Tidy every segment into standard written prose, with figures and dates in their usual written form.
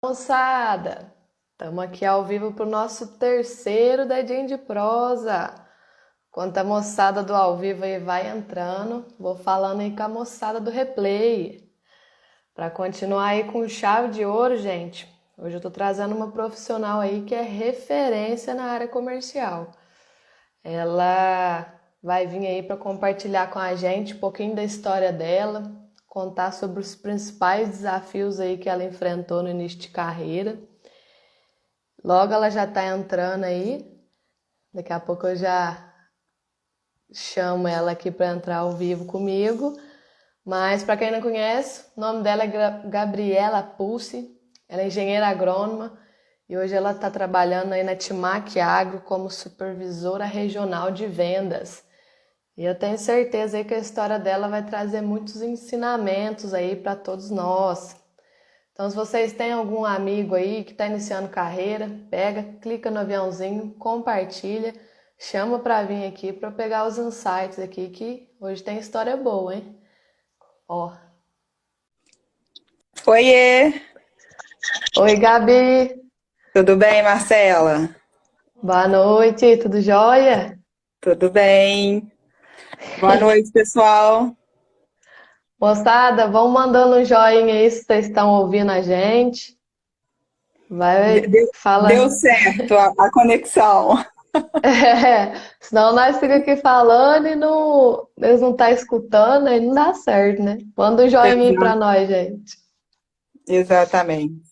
Moçada, estamos aqui ao vivo para o nosso terceiro Dedinho de Prosa. Enquanto a moçada do ao vivo aí vai entrando, vou falando aí com a moçada do replay. Para continuar aí com chave de ouro, gente, hoje eu estou trazendo uma profissional aí que é referência na área comercial. Ela vai vir aí para compartilhar com a gente um pouquinho da história dela, contar sobre os principais desafios aí que ela enfrentou no início de carreira. Logo ela já tá entrando aí. Daqui a pouco eu já chamo ela aqui para entrar ao vivo comigo. Mas para quem não conhece, o nome dela é Gabriela Pulse. Ela é engenheira agrônoma e hoje ela está trabalhando aí na Timac Agro como supervisora regional de vendas. E eu tenho certeza aí que a história dela vai trazer muitos ensinamentos aí para todos nós. Então, se vocês têm algum amigo aí que está iniciando carreira, pega, clica no aviãozinho, compartilha, chama para vir aqui para pegar os insights aqui, que hoje tem história boa, hein? Ó. Oiê, Oi, Gabi. tudo bem, Marcela? Boa noite, tudo jóia? Tudo bem. Boa noite, pessoal. Moçada, vão mandando um joinha aí se vocês estão ouvindo a gente. De- Vai, Deu, deu fala. certo a conexão. Senão nós ficamos aqui falando e não, eles não estão escutando, aí não dá certo, né? Manda um joinha aí pra Exa- nós, gente. Exatamente.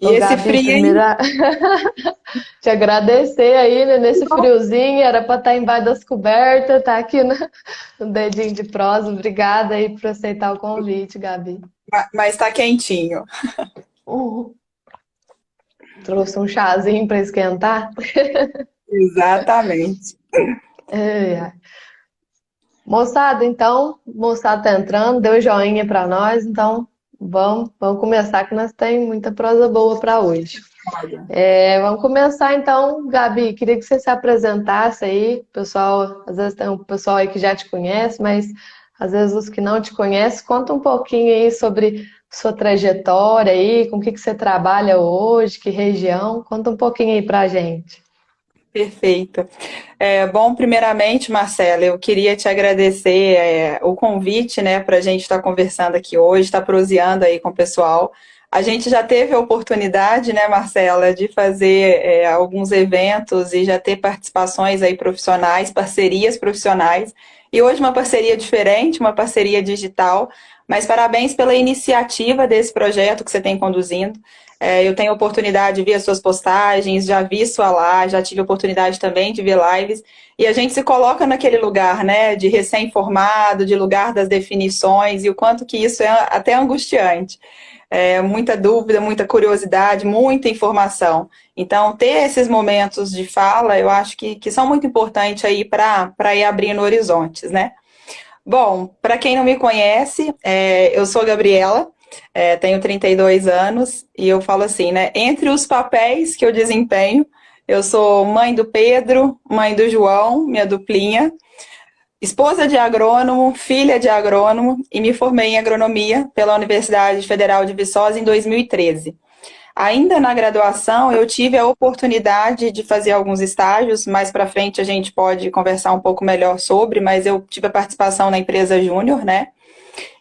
E Ô, esse Gabi, frio, primeiro hein? te agradecer aí, né, nesse friozinho, era pra estar embaixo das cobertas, tá aqui no dedinho de prosa. Obrigada aí por aceitar o convite, Gabi. Mas tá quentinho. Uhum. Trouxe um chazinho pra esquentar. Exatamente. Ai, ai. Moçada, então, moçada tá entrando, deu joinha pra nós, então vamos começar que nós temos muita prosa boa para hoje. Olha, Vamos começar então, Gabi, queria que você se apresentasse aí, pessoal, às vezes tem um pessoal aí que já te conhece, mas às vezes os que não te conhecem, conta um pouquinho aí sobre sua trajetória aí, com o que você trabalha hoje, que região, conta um pouquinho aí pra gente. perfeito. Bom, primeiramente, Marcela, eu queria te agradecer o convite, né, para a gente estar conversando aqui hoje, estar proseando aí com o pessoal. A gente já teve a oportunidade, né, Marcela, de fazer alguns eventos e já ter participações aí profissionais, parcerias profissionais, e hoje uma parceria diferente, uma parceria digital, mas parabéns pela iniciativa desse projeto que você tem conduzindo. Eu tenho a oportunidade de ver as suas postagens, já vi sua live, já tive a oportunidade também de ver lives, e a gente se coloca naquele lugar, né, de recém-formado, de lugar das definições, e o quanto que isso é até angustiante. Muita dúvida, muita curiosidade, muita informação. Então, ter esses momentos de fala, eu acho que são muito importantes aí para ir abrindo horizontes, né? Bom, para quem não me conhece, eu sou Gabriela, tenho 32 anos e eu falo assim, né? Entre os papéis que eu desempenho, eu sou mãe do Pedro, mãe do João, minha duplinha, esposa de agrônomo, filha de agrônomo e me formei em agronomia pela Universidade Federal de Viçosa em 2013. Ainda na graduação, eu tive a oportunidade de fazer alguns estágios. Mais para frente a gente pode conversar um pouco melhor sobre, mas eu tive a participação na empresa Júnior, né?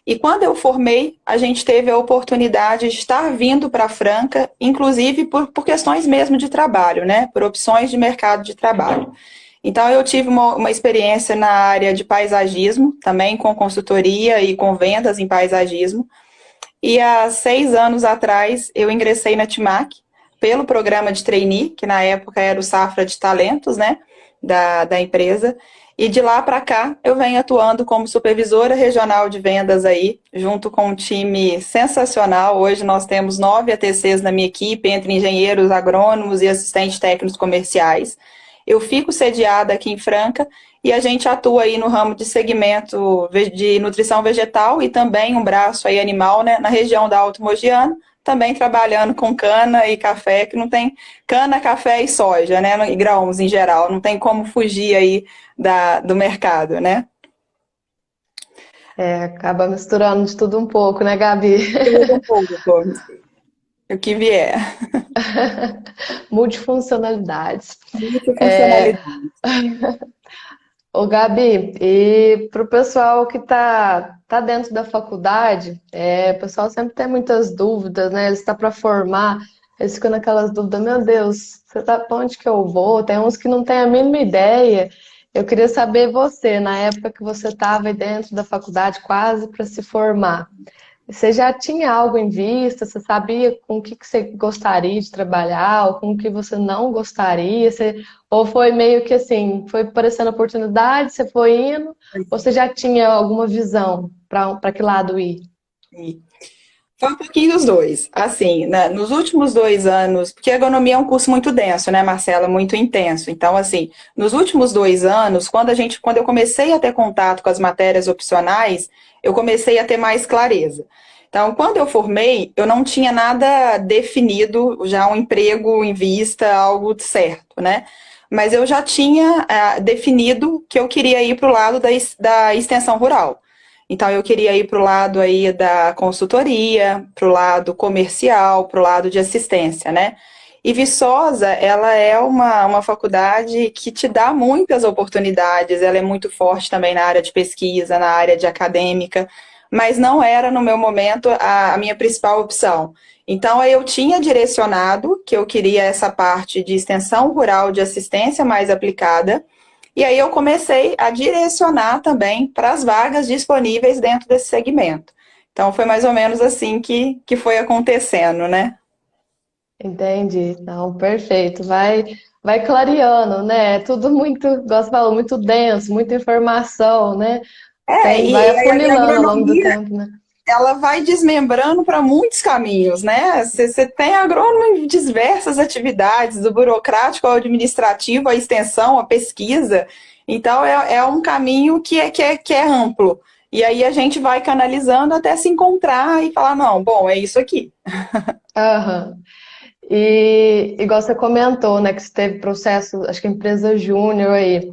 E quando eu formei, a gente teve a oportunidade de estar vindo para Franca, inclusive por questões mesmo de trabalho, né? Por opções de mercado de trabalho. Então, eu tive uma experiência na área de paisagismo, também com consultoria e com vendas em paisagismo. E há 6 anos atrás, eu ingressei na Timac pelo programa de trainee, que na época era o Safra de Talentos, né, da empresa. E de lá para cá, eu venho atuando como supervisora regional de vendas aí, junto com um time sensacional. Hoje nós temos 9 ATCs na minha equipe, entre engenheiros, agrônomos e assistentes técnicos comerciais. Eu fico sediada aqui em Franca e a gente atua aí no ramo de segmento de nutrição vegetal e também um braço aí animal, né, na região da Alto Mogiana, também trabalhando com cana e café, que não tem cana, café e soja, né, e grãos em geral, não tem como fugir aí do mercado, né? Acaba misturando de tudo um pouco, né, Gabi? Tudo um pouco. O que vier. Multifuncionalidades. É, Multifuncionalidade. ô Gabi, e para o pessoal que tá dentro da faculdade, o pessoal sempre tem muitas dúvidas, né? Eles estão para formar, eles ficam naquelas dúvidas, meu Deus, você tá para onde que eu vou? Tem uns que não têm a mínima ideia. Eu queria saber você, na época que você estava aí dentro da faculdade, quase para se formar. Você já tinha algo em vista? Você sabia com o que que você gostaria de trabalhar ou com o que você não gostaria? Ou foi meio que assim, foi aparecendo oportunidade, você foi indo, ou você já tinha alguma visão para que lado ir? Foi um pouquinho dos dois. Assim, né, nos últimos 2 anos, porque a agronomia é um curso muito denso, né, Marcela? Muito intenso. Então, assim, nos últimos 2 anos, quando eu comecei a ter contato com as matérias opcionais, eu comecei a ter mais clareza. Então, quando eu formei, eu não tinha nada definido, já um emprego em vista, algo certo, né? Mas eu já tinha definido que eu queria ir para o lado da extensão rural. Então eu queria ir para o lado aí da consultoria, para o lado comercial, para o lado de assistência, né? E Viçosa, ela é uma faculdade que te dá muitas oportunidades, ela é muito forte também na área de pesquisa, na área de acadêmica, mas não era no meu momento a minha principal opção. Então eu tinha direcionado que eu queria essa parte de extensão rural de assistência mais aplicada, e aí eu comecei a direcionar também para as vagas disponíveis dentro desse segmento. Então foi mais ou menos assim que foi acontecendo, né? Entendi. Não, perfeito. Vai clareando, né? É tudo muito, igual você falou, muito denso, muita informação, né? Vai E a afunilando ao longo do agronomia, tempo, né? ela vai desmembrando para muitos caminhos, né? Você tem agrônomo em diversas atividades, do burocrático ao administrativo, à extensão, à pesquisa. Então é um caminho que é amplo. E aí a gente vai canalizando até se encontrar e falar, não, bom, é isso aqui. Aham. E igual você comentou, né, que você teve processo, acho que empresa júnior aí,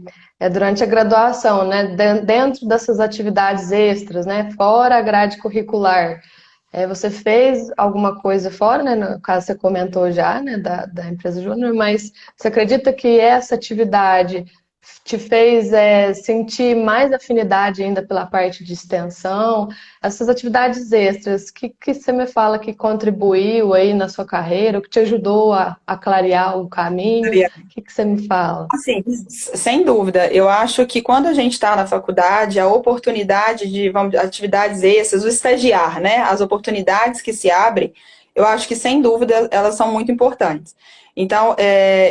durante a graduação, né, dentro dessas atividades extras, né, fora a grade curricular, você fez alguma coisa fora, né, no caso você comentou já, né, da empresa júnior, mas você acredita que essa atividade te fez sentir mais afinidade ainda pela parte de extensão? Essas atividades extras, que você me fala que contribuiu aí na sua carreira, o que te ajudou a clarear o caminho? Que você me fala? Assim, sem dúvida, eu acho que quando a gente está na faculdade, a oportunidade de atividades extras, o estagiar, né? As oportunidades que se abrem, eu acho que sem dúvida elas são muito importantes. Então,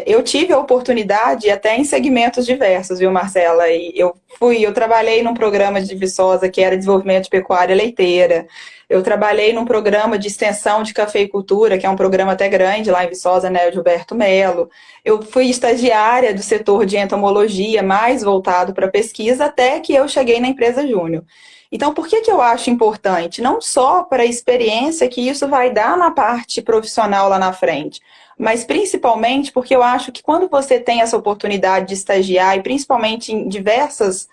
eu tive a oportunidade até em segmentos diversos, viu, Marcela? E eu trabalhei num programa de Viçosa que era desenvolvimento de pecuária leiteira. Eu trabalhei num programa de extensão de cafeicultura, que é um programa até grande lá em Viçosa, né, de Gilberto Melo. Eu fui estagiária do setor de entomologia, mais voltado para pesquisa, até que eu cheguei na empresa Júnior. Então, por que eu acho importante? Não só para a experiência que isso vai dar na parte profissional lá na frente, mas principalmente porque eu acho que quando você tem essa oportunidade de estagiar, e principalmente em diversas,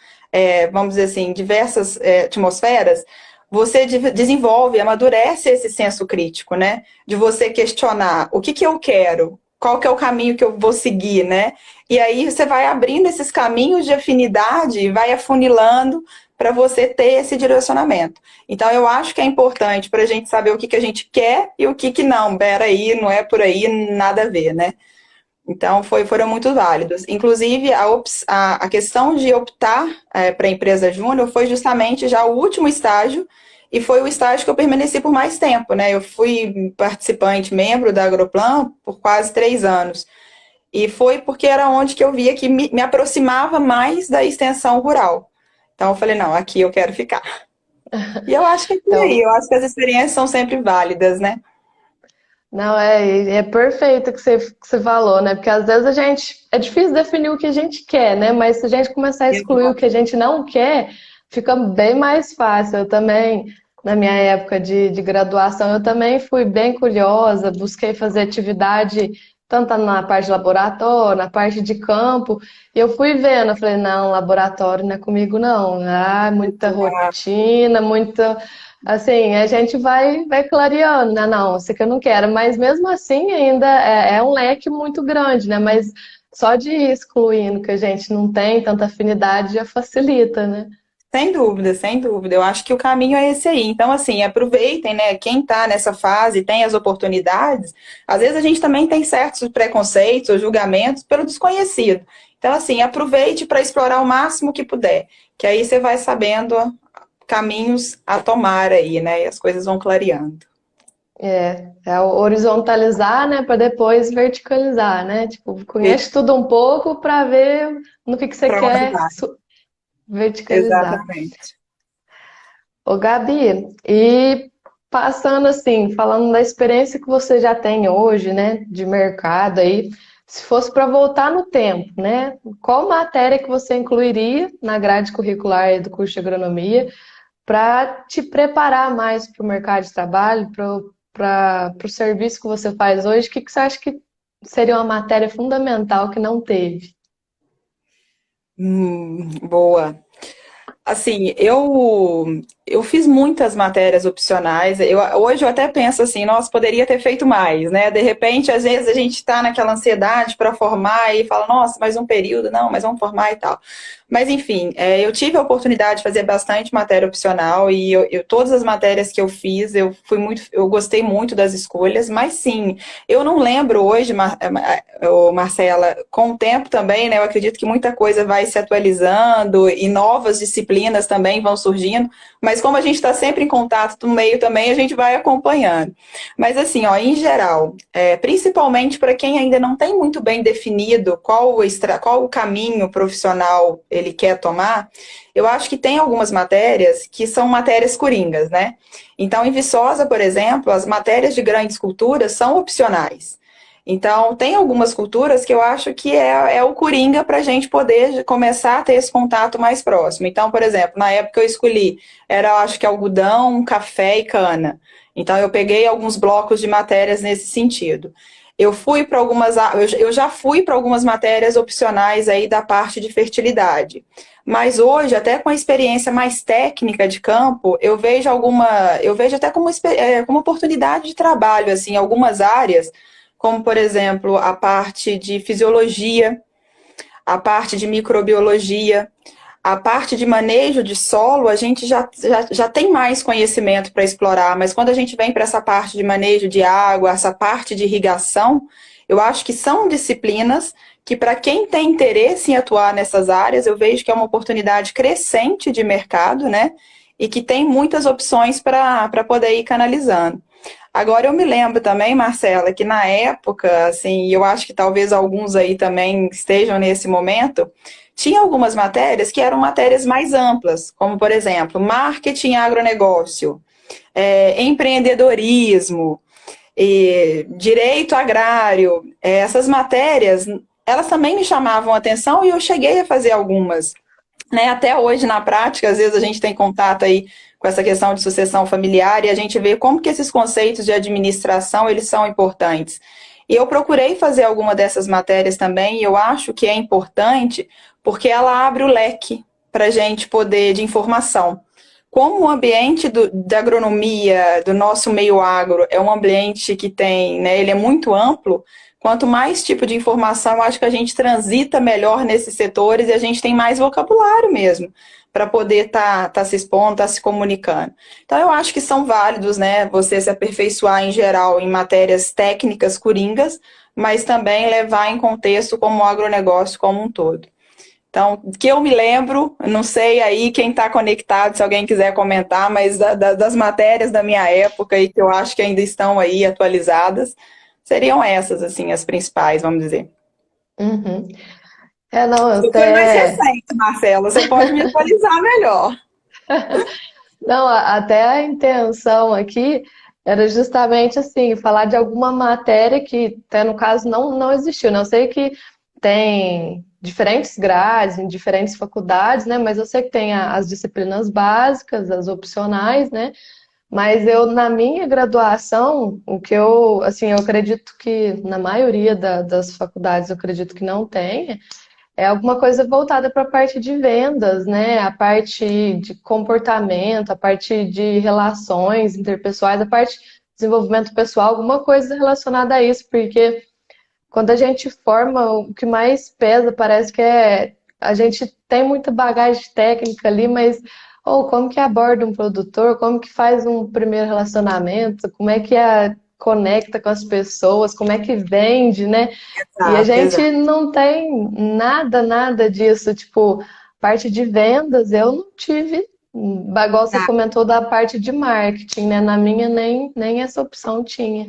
vamos dizer assim, diversas atmosferas, você desenvolve, amadurece esse senso crítico, né? De você questionar o que eu quero, qual que é o caminho que eu vou seguir, né? E aí você vai abrindo esses caminhos de afinidade e vai afunilando para você ter esse direcionamento. Então eu acho que é importante para a gente saber o que a gente quer e o que não, peraí, não é por aí, nada a ver, né? Então foram muito válidos. Inclusive, a questão de optar para a empresa júnior foi justamente já o último estágio, e foi o estágio que eu permaneci por mais tempo, né? Eu fui participante, membro da Agroplan por quase 3 anos. E foi porque era onde que eu via que me aproximava mais da extensão rural. Então eu falei, não, aqui eu quero ficar. E eu acho que é por aí, Então, eu acho que as experiências são sempre válidas, né? não, é perfeito o que você falou, né? Porque às vezes é difícil definir o que a gente quer, né? Mas se a gente começar a excluir o que a gente não quer, fica bem mais fácil. Eu também, na minha época de graduação, eu também fui bem curiosa, busquei fazer atividade tanto na parte de laboratório, na parte de campo, e eu fui vendo, eu falei, não, laboratório não é comigo, não. Ah, muita rotina, muita. Assim, a gente vai clareando, né? Não, isso aqui eu não quero, mas mesmo assim ainda é um leque muito grande, né? Mas só de ir excluindo que a gente não tem tanta afinidade já facilita, né? Sem dúvida, sem dúvida. Eu acho que o caminho é esse aí. Então, assim, aproveitem, né? Quem está nessa fase tem as oportunidades. Às vezes a gente também tem certos preconceitos ou julgamentos pelo desconhecido. Então, assim, aproveite para explorar o máximo que puder, que aí você vai sabendo caminhos a tomar aí, né? E as coisas vão clareando. É o horizontalizar, né, para depois verticalizar, né? Tipo, E conhece tudo um pouco para ver no que você para onde quer vai? verticalizar. Exatamente. Ô, Gabi, e passando assim, falando da experiência que você já tem hoje, né, de mercado aí, se fosse para voltar no tempo, né, qual matéria que você incluiria na grade curricular do curso de agronomia para te preparar mais para o mercado de trabalho, para o serviço que você faz hoje? O que que você acha que seria uma matéria fundamental que não teve? Boa. Assim, eu fiz muitas matérias opcionais. Hoje eu até penso assim, nossa, poderia ter feito mais, né? De repente, às vezes a gente está naquela ansiedade para formar e fala, nossa, mais um período, não, mas vamos formar e tal. Mas enfim, eu tive a oportunidade de fazer bastante matéria opcional e todas as matérias que eu fiz, eu gostei muito das escolhas, mas sim, eu não lembro hoje, Marcela, com o tempo também, né? Eu acredito que muita coisa vai se atualizando e novas disciplinas também vão surgindo, mas como a gente está sempre em contato no meio também, a gente vai acompanhando. Mas assim, ó, em geral, principalmente para quem ainda não tem muito bem definido qual o caminho profissional ele quer tomar, eu acho que tem algumas matérias que são matérias coringas, né? Então, em Viçosa, por exemplo, as matérias de grandes culturas são opcionais. Então, tem algumas culturas que eu acho que é o coringa para a gente poder começar a ter esse contato mais próximo. Então, por exemplo, na época eu escolhi, era acho que algodão, café e cana. Então, eu peguei alguns blocos de matérias nesse sentido. Eu já fui para algumas matérias opcionais aí da parte de fertilidade. Mas hoje, até com a experiência mais técnica de campo, eu vejo até como oportunidade de trabalho, assim, algumas áreas como, por exemplo, a parte de fisiologia, a parte de microbiologia, a parte de manejo de solo, a gente já tem mais conhecimento para explorar, mas quando a gente vem para essa parte de manejo de água, essa parte de irrigação, eu acho que são disciplinas que, para quem tem interesse em atuar nessas áreas, eu vejo que é uma oportunidade crescente de mercado, né? E que tem muitas opções para poder ir canalizando. Agora eu me lembro também, Marcela, que na época, assim, e eu acho que talvez alguns aí também estejam nesse momento, tinha algumas matérias que eram matérias mais amplas, como por exemplo, marketing e agronegócio, empreendedorismo, direito agrário. Essas matérias, elas também me chamavam a atenção e eu cheguei a fazer algumas, né? Até hoje, na prática, às vezes a gente tem contato aí com essa questão de sucessão familiar e a gente vê como que esses conceitos de administração, eles são importantes. E eu procurei fazer alguma dessas matérias também, e eu acho que é importante porque ela abre o leque para a gente poder de informação. Como o ambiente da agronomia, do nosso meio agro, é um ambiente que tem, né, ele é muito amplo, quanto mais tipo de informação, eu acho que a gente transita melhor nesses setores e a gente tem mais vocabulário mesmo para poder tá se expondo, tá se comunicando. Então, eu acho que são válidos, né, você se aperfeiçoar em geral em matérias técnicas coringas, mas também levar em contexto como o agronegócio como um todo. Então, que eu me lembro, não sei aí quem está conectado, se alguém quiser comentar, mas das matérias da minha época e que eu acho que ainda estão aí atualizadas, seriam essas, assim, as principais, vamos dizer. Uhum. Não, eu Você foi mais até. recente, Marcelo, você pode me atualizar melhor. Não, até a intenção aqui era justamente assim, falar de alguma matéria que, até no caso, não existiu, né? Eu sei que tem diferentes grades em diferentes faculdades, né? Mas eu sei que tem as disciplinas básicas, as opcionais, né? Mas eu, na minha graduação, o que assim, eu acredito que na maioria das faculdades, eu acredito que não tem. é alguma coisa voltada para a parte de vendas, né? A parte de comportamento, a parte de relações interpessoais, a parte de desenvolvimento pessoal, alguma coisa relacionada a isso, porque quando a gente forma, o que mais pesa parece que é a gente tem muita bagagem técnica ali, mas ou como que aborda um produtor, como que faz um primeiro relacionamento, como é que conecta com as pessoas, como é que vende, né? E a Exato, gente exato. não tem nada disso, tipo, parte de vendas, eu não tive, igual você comentou da parte de marketing, né? Na minha nem essa opção tinha.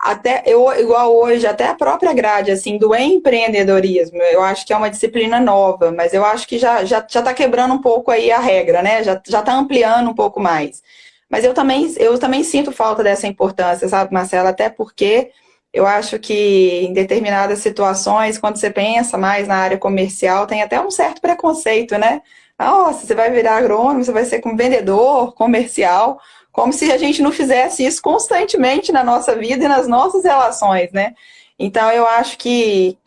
Até eu, igual hoje, até a própria grade assim do empreendedorismo, eu acho que é uma disciplina nova, mas eu acho que já está quebrando um pouco aí a regra, né? Já está ampliando um pouco mais. Mas eu também sinto falta dessa importância, sabe, Marcela? Até porque eu acho que em determinadas situações, quando você pensa mais na área comercial, tem até um certo preconceito, né? Nossa, você vai virar agrônomo, você vai ser como vendedor comercial. Como se a gente não fizesse isso constantemente na nossa vida e nas nossas relações, né? Então, eu acho que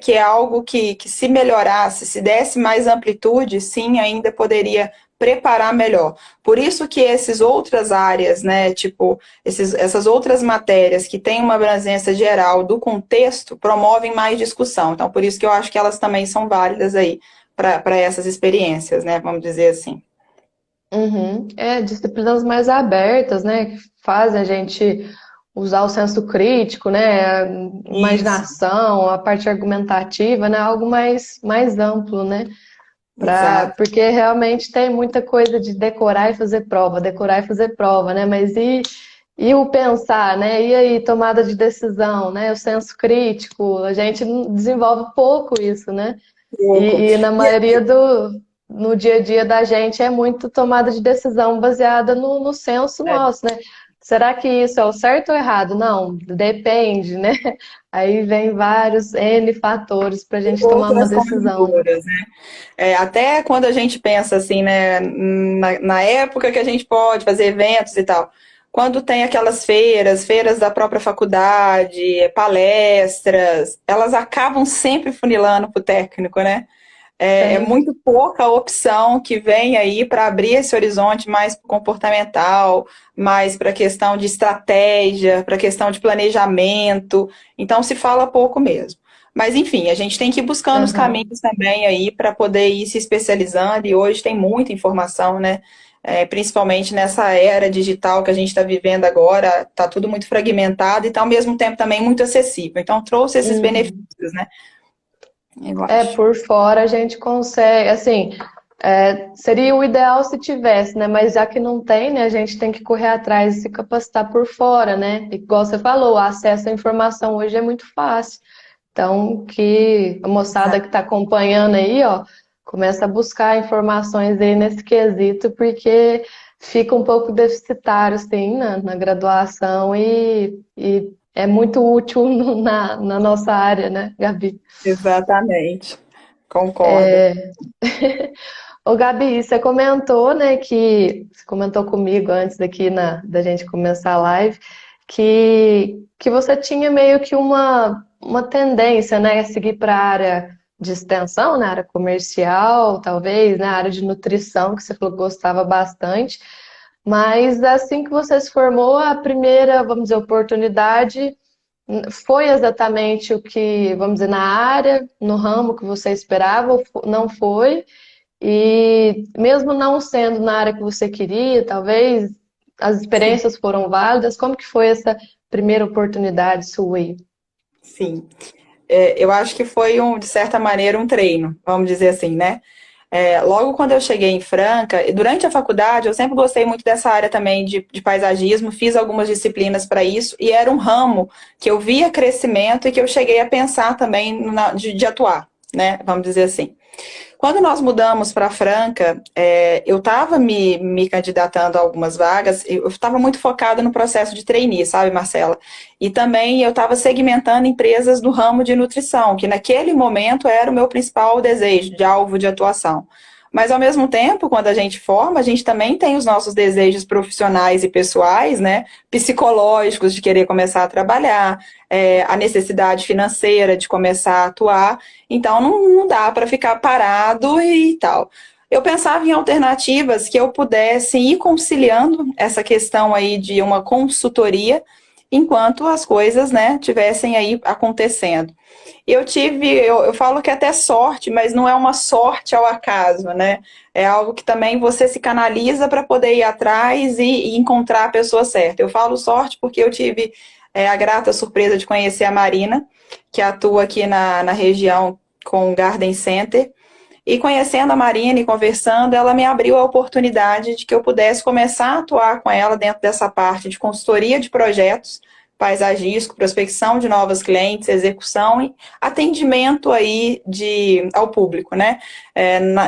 é algo que, se melhorasse, se desse mais amplitude, sim, ainda poderia preparar melhor. Por isso que essas outras áreas, né, tipo, essas outras matérias que têm uma abrangência geral do contexto, promovem mais discussão. Então, por isso que eu acho que elas também são válidas aí para essas experiências, né, vamos dizer assim. Uhum. É, disciplinas mais abertas, né? Que fazem a gente usar o senso crítico, né? A Isso, imaginação, a parte argumentativa, né? Algo mais amplo, né? exato. Porque realmente tem muita coisa de decorar e fazer prova, né? Mas e o pensar, né? E aí, tomada de decisão, né? O senso crítico, a gente desenvolve pouco isso, né? Pouco. E na maioria no dia a dia da gente é muito tomada de decisão baseada no senso É, nosso, né? Será que isso é o certo ou errado? Não, depende, né? Aí vem vários N fatores para a gente tomar uma outras decisão. conjunturas, né? Até quando a gente pensa assim, né, na época que a gente pode fazer eventos e tal, quando tem aquelas feiras da própria faculdade, palestras, elas acabam sempre funilando para o técnico, né? É Sempre. muito pouca opção que vem aí para abrir esse horizonte mais comportamental, mais para a questão de estratégia, para a questão de planejamento. Então se fala pouco mesmo. Mas enfim, a gente tem que ir buscando os Aham. caminhos também aí para poder ir se especializando, e hoje tem muita informação, né? Principalmente nessa era digital que a gente está vivendo agora, está tudo muito fragmentado e está ao mesmo tempo também muito acessível. Então trouxe esses Uhum. benefícios, né? Eu É, acho. por fora a gente consegue, assim, seria o ideal se tivesse, né? Mas já que não tem, né, a gente tem que correr atrás e se capacitar por fora, né? E igual você falou, o acesso à informação hoje é muito fácil. Então, que a moçada que está acompanhando aí, ó, começa a buscar informações aí nesse quesito, porque fica um pouco deficitário, assim, na graduação e é muito útil na nossa área, né, Gabi? Exatamente. Concordo. Ô, Gabi, você comentou, né, que você comentou comigo antes aqui da gente começar a live, que você tinha meio que uma tendência, né, a seguir para a área de extensão, na área comercial, talvez, na área de nutrição, que você falou que gostava bastante. Mas assim que você se formou, a primeira, vamos dizer, oportunidade foi exatamente o que, vamos dizer, na área, no ramo que você esperava, ou não foi? E mesmo não sendo na área que você queria, talvez as Sim, experiências foram válidas. Como que foi essa primeira oportunidade sua aí? sim. Eu acho que foi, de certa maneira, um treino, vamos dizer assim, né? Logo quando eu cheguei em Franca, e durante a faculdade, eu sempre gostei muito dessa área também de paisagismo, fiz algumas disciplinas para isso, e era um ramo que eu via crescimento e que eu cheguei a pensar também de atuar, né? Vamos dizer assim. Quando nós mudamos para Franca, eu estava me candidatando a algumas vagas, eu estava muito focada no processo de trainee, sabe, Marcela? E também eu estava segmentando empresas do ramo de nutrição, que naquele momento era o meu principal desejo de alvo de atuação. Mas, ao mesmo tempo, quando a gente forma, a gente também tem os nossos desejos profissionais e pessoais, né? Psicológicos, de querer começar a trabalhar, a necessidade financeira de começar a atuar. Então, não dá para ficar parado e tal. Eu pensava em alternativas que eu pudesse ir conciliando essa questão aí de uma consultoria enquanto as coisas, né, tivessem aí acontecendo. Eu falo que é até sorte, mas não é uma sorte ao acaso, né? É algo que também você se canaliza para poder ir atrás e encontrar a pessoa certa. Eu falo sorte porque eu tive a grata surpresa de conhecer a Marina, que atua aqui na região com o Garden Center. E conhecendo a Marina e conversando, ela me abriu a oportunidade de que eu pudesse começar a atuar com ela dentro dessa parte de consultoria de projetos paisagístico, prospecção de novos clientes, execução e atendimento aí ao público, né?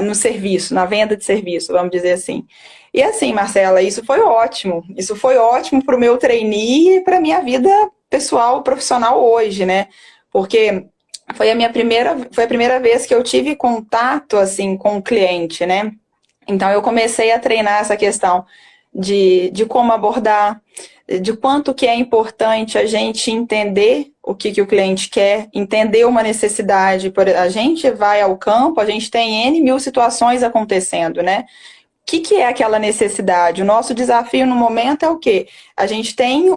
No serviço, na venda de serviço, vamos dizer assim. E assim, Marcela, isso foi ótimo. Isso foi ótimo para o meu trainee e para a minha vida pessoal, profissional hoje, né? Porque foi a primeira vez que eu tive contato assim com o cliente, né? Então eu comecei a treinar essa questão de como abordar, de quanto que é importante a gente entender o que o cliente quer, entender uma necessidade. A gente vai ao campo, a gente tem N mil situações acontecendo, né? O que é aquela necessidade? O nosso desafio no momento é o quê? A gente tem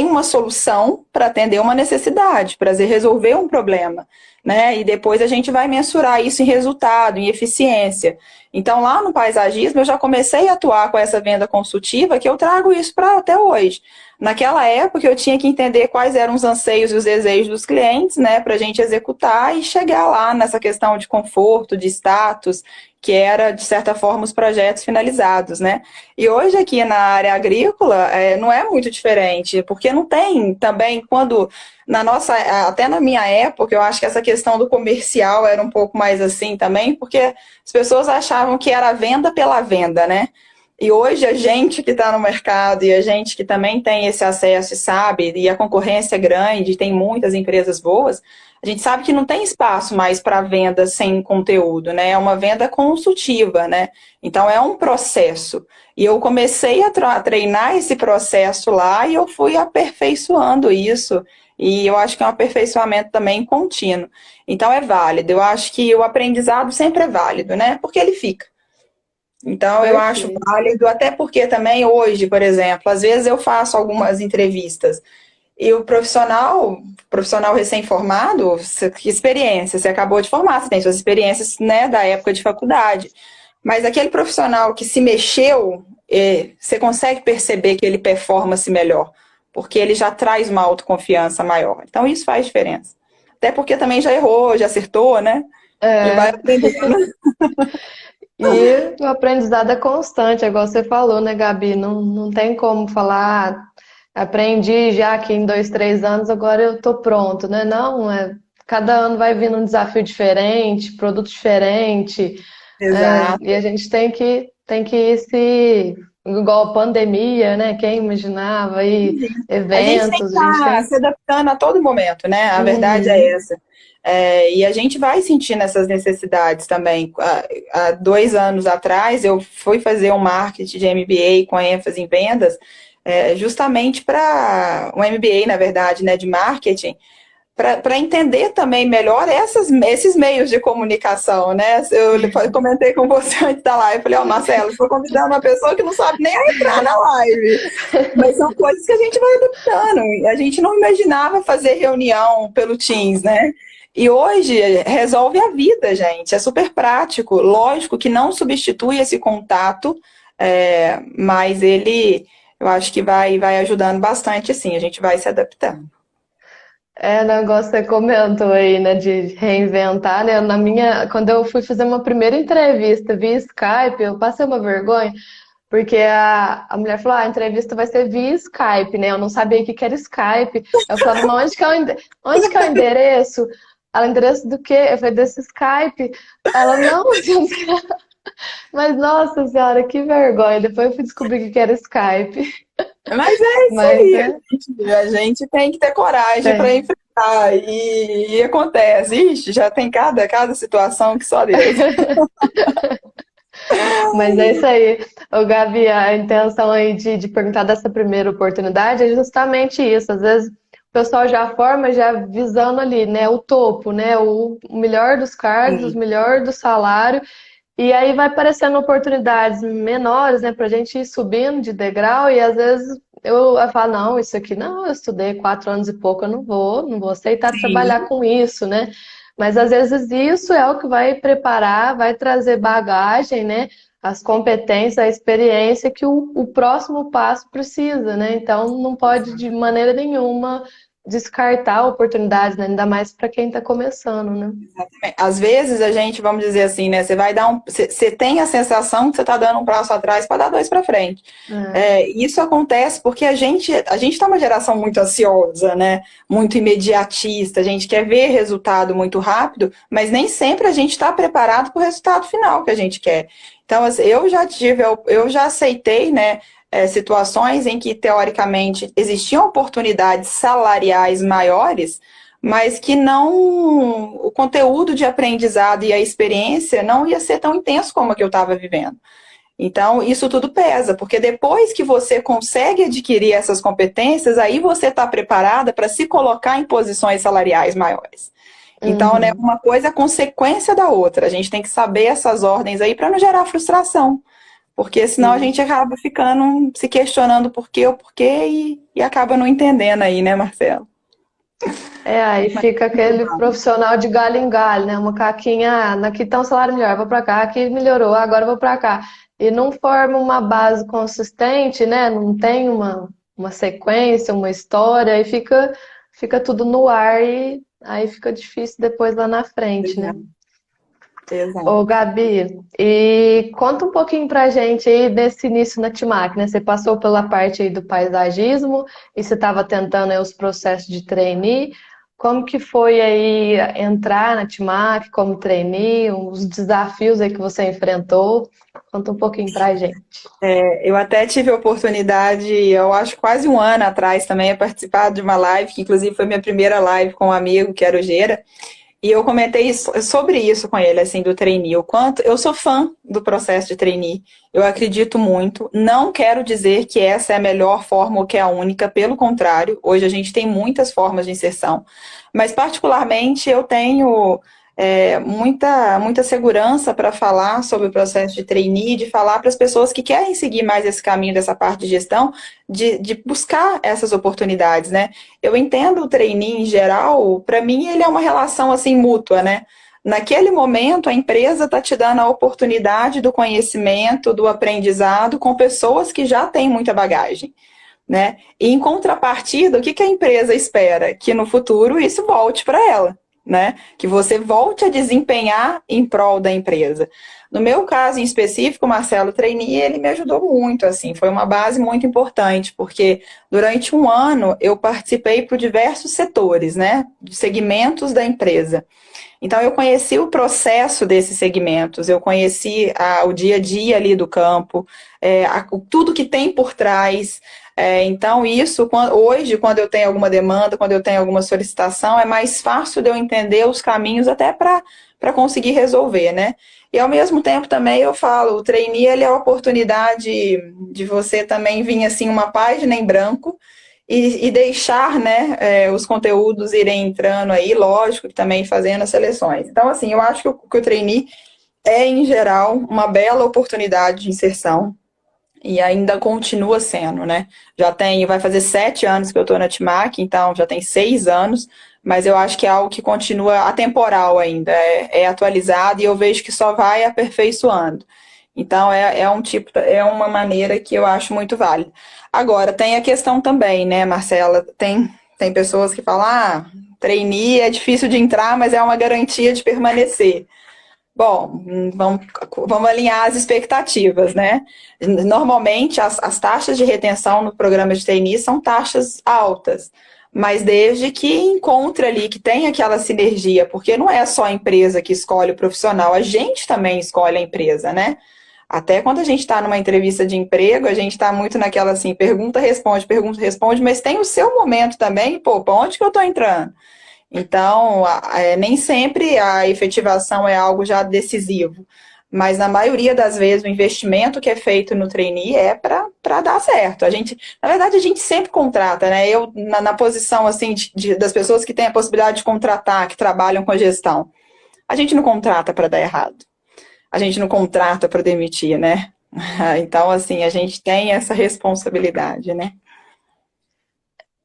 uma solução para atender uma necessidade, para resolver um problema, né? E depois a gente vai mensurar isso em resultado, em eficiência. Então, lá no paisagismo, eu já comecei a atuar com essa venda consultiva, que eu trago isso para até hoje. Naquela época, eu tinha que entender quais eram os anseios e os desejos dos clientes, né, para a gente executar e chegar lá nessa questão de conforto, de status, que era, de certa forma, os projetos finalizados, né? E hoje aqui na área agrícola não é muito diferente, porque não tem também, até na minha época, eu acho que essa questão do comercial era um pouco mais assim também, porque as pessoas achavam que era venda pela venda, né? E hoje a gente que está no mercado e a gente que também tem esse acesso e sabe, e a concorrência é grande, tem muitas empresas boas, a gente sabe que não tem espaço mais para venda sem conteúdo, né? É uma venda consultiva, né? Então é um processo. E eu comecei a treinar esse processo lá e eu fui aperfeiçoando isso. E eu acho que é um aperfeiçoamento também contínuo. Então é válido. Eu acho que o aprendizado sempre é válido, né? Porque ele fica. Então, eu acho Perfeito. válido, até porque também hoje, por exemplo, às vezes eu faço algumas entrevistas e o profissional recém-formado, que experiência, você acabou de formar, você tem suas experiências, né, da época de faculdade, mas aquele profissional que se mexeu, você consegue perceber que ele performa-se melhor, porque ele já traz uma autoconfiança maior. Então, isso faz diferença. Até porque também já errou, já acertou, né? E vai É, aprendendo. e o aprendizado é constante, é igual você falou, né, Gabi? Não tem como falar, aprendi já que em 2, 3 anos agora eu tô pronto, né? Não, cada ano vai vindo um desafio diferente, produto diferente, Exato. e a gente tem que ir se, igual a pandemia, né? Quem imaginava aí, A gente tem que eventos, a gente estar tem. se adaptando a todo momento, né? A verdade é Uhum. essa. E a gente vai sentindo essas necessidades também. Há 2 anos atrás, eu fui fazer um marketing de MBA com ênfase em vendas, justamente para um MBA, na verdade, né, de marketing, para entender também melhor esses meios de comunicação, né? Eu comentei com você antes da live, falei, ó, Marcelo, estou convidando uma pessoa que não sabe nem entrar na live. Mas são coisas que a gente vai adaptando. A gente não imaginava fazer reunião pelo Teams, né? E hoje resolve a vida, gente. É super prático. Lógico que não substitui esse contato, mas eu acho que vai ajudando bastante, assim. A gente vai se adaptando. O negócio que você comentou aí, né, de reinventar, né? Quando eu fui fazer uma primeira entrevista via Skype, eu passei uma vergonha, porque a mulher falou, a entrevista vai ser via Skype, né? Eu não sabia o que que era Skype. Eu falava, mas onde que é o endereço? Ela, endereço do quê? Eu falei, desse Skype. Ela, não, mas nossa senhora, que vergonha. Depois eu fui descobrir o que que era Skype. Mas é isso Mas aí. é, A gente tem que ter coragem para tem. enfrentar. E acontece. Ixi, já tem cada situação que só Deus. Mas é isso aí. Ô, Gabi, a intenção aí de perguntar dessa primeira oportunidade é justamente isso. Às vezes o pessoal já forma já visando ali, né, o topo, né, o melhor dos cargos, o Sim, melhor do salário. E aí vai aparecendo oportunidades menores, né, pra gente ir subindo de degrau e às vezes eu falo, não, isso aqui não, eu estudei 4 anos e pouco, eu não vou aceitar trabalhar sim. com isso, né? Mas às vezes isso é o que vai preparar, vai trazer bagagem, né? As competências, a experiência que o próximo passo precisa, né? Então não pode de maneira nenhuma descartar oportunidades, né? Ainda mais para quem está começando, né? Às vezes a gente, vamos dizer assim, né? Você vai dar você tem a sensação que você está dando um passo atrás para dar dois para frente. É. Isso acontece porque a gente está uma geração muito ansiosa, né? Muito imediatista, a gente quer ver resultado muito rápido, mas nem sempre a gente está preparado para o resultado final que a gente quer. Então, assim, eu já aceitei, né? Situações em que teoricamente existiam oportunidades salariais maiores, mas que não, o conteúdo de aprendizado e a experiência não ia ser tão intenso como a que eu estava vivendo. Então, isso tudo pesa, porque depois que você consegue adquirir essas competências, aí você está preparada para se colocar em posições salariais maiores. Então, né, Uhum. uma coisa é consequência da outra. A gente tem que saber essas ordens aí para não gerar frustração, porque senão a Sim. gente acaba ficando se questionando por quê ou por quê e acaba não entendendo aí, né, Marcelo? É, aí fica aquele profissional de galho em galho, né? Uma caquinha, ah, aqui tá um salário melhor, vou pra cá, aqui melhorou, agora eu vou pra cá. E não forma uma base consistente, né? Não tem uma sequência, uma história, e fica tudo no ar e aí fica difícil depois lá na frente, né? Exato. Exato. Ô, Gabi, e conta um pouquinho pra gente aí desse início na Timac, né? Você passou pela parte aí do paisagismo e você estava tentando aí os processos de trainee. Como que foi aí entrar na Timac como trainee, os desafios aí que você enfrentou? Conta um pouquinho pra gente. Eu até tive a oportunidade, eu acho quase um ano atrás também, a participar de uma live, que inclusive foi minha primeira live com um amigo, que era o Gera, e eu comentei sobre isso com ele, assim, do trainee, o quanto eu sou fã do processo de trainee, eu acredito muito, não quero dizer que essa é a melhor forma ou que é a única, pelo contrário, hoje a gente tem muitas formas de inserção, mas particularmente eu tenho muita segurança para falar sobre o processo de trainee, de falar para as pessoas que querem seguir mais esse caminho dessa parte de gestão, de buscar essas oportunidades, né? Eu entendo o trainee em geral, para mim ele é uma relação assim mútua, né? Naquele momento, a empresa está te dando a oportunidade do conhecimento, do aprendizado com pessoas que já têm muita bagagem, né? E em contrapartida, o que a empresa espera? Que no futuro isso volte para ela, né? Que você volte a desempenhar em prol da empresa. No meu caso em específico, o Marcelo Trainee, ele me ajudou muito, assim, foi uma base muito importante, porque durante um ano eu participei por diversos setores, né? De segmentos da empresa. Então, eu conheci o processo desses segmentos, eu conheci o dia a dia ali do campo, tudo que tem por trás. Então, isso, hoje, quando eu tenho alguma demanda, quando eu tenho alguma solicitação, é mais fácil de eu entender os caminhos até para conseguir resolver, né? E, ao mesmo tempo, também eu falo, o trainee, ele é a oportunidade de você também vir, assim, uma página em branco, e deixar, né, os conteúdos irem entrando aí, lógico, que também fazendo as seleções. Então, assim, eu acho que o trainee é, em geral, uma bela oportunidade de inserção e ainda continua sendo, né? Vai fazer 7 anos que eu estou na Timac, então já tem 6 anos, mas eu acho que é algo que continua atemporal ainda, é atualizado e eu vejo que só vai aperfeiçoando. Então é uma maneira que eu acho muito válida. Agora, tem a questão também, né, Marcela? Tem pessoas que falam, trainee é difícil de entrar, mas é uma garantia de permanecer. Bom, vamos alinhar as expectativas, né? Normalmente, as taxas de retenção no programa de trainee são taxas altas, mas desde que encontre ali, que tenha aquela sinergia, porque não é só a empresa que escolhe o profissional, a gente também escolhe a empresa, né? Até quando a gente está numa entrevista de emprego, a gente está muito naquela assim, pergunta, responde, mas tem o seu momento também, pô, pra onde que eu estou entrando? Então, nem sempre a efetivação é algo já decisivo, Mas na maioria das vezes o investimento que é feito no trainee é para dar certo. Na verdade, a gente sempre contrata, né? Eu, na posição assim das pessoas que têm a possibilidade de contratar, que trabalham com a gestão, a gente não contrata para dar errado. A gente não contrata para demitir, né? Então, assim, a gente tem essa responsabilidade, né?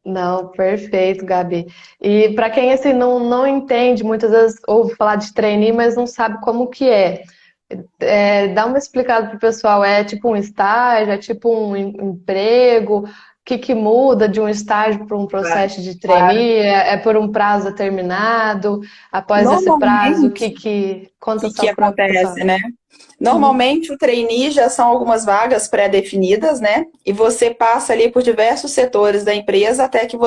Não, perfeito, Gabi. E para quem assim não entende, muitas vezes ouve falar de trainee, mas não sabe como que é. Dá uma explicada pro pessoal, é tipo um estágio, é tipo um emprego, o que que muda de um estágio para um Claro. processo de trainee? É por um prazo determinado? Após esse prazo, Normalmente, o conta que, só que para o pessoal. acontece, né? Uhum. Normalmente, o trainee já são algumas vagas pré-definidas, né? E você passa ali por diversos setores da empresa até que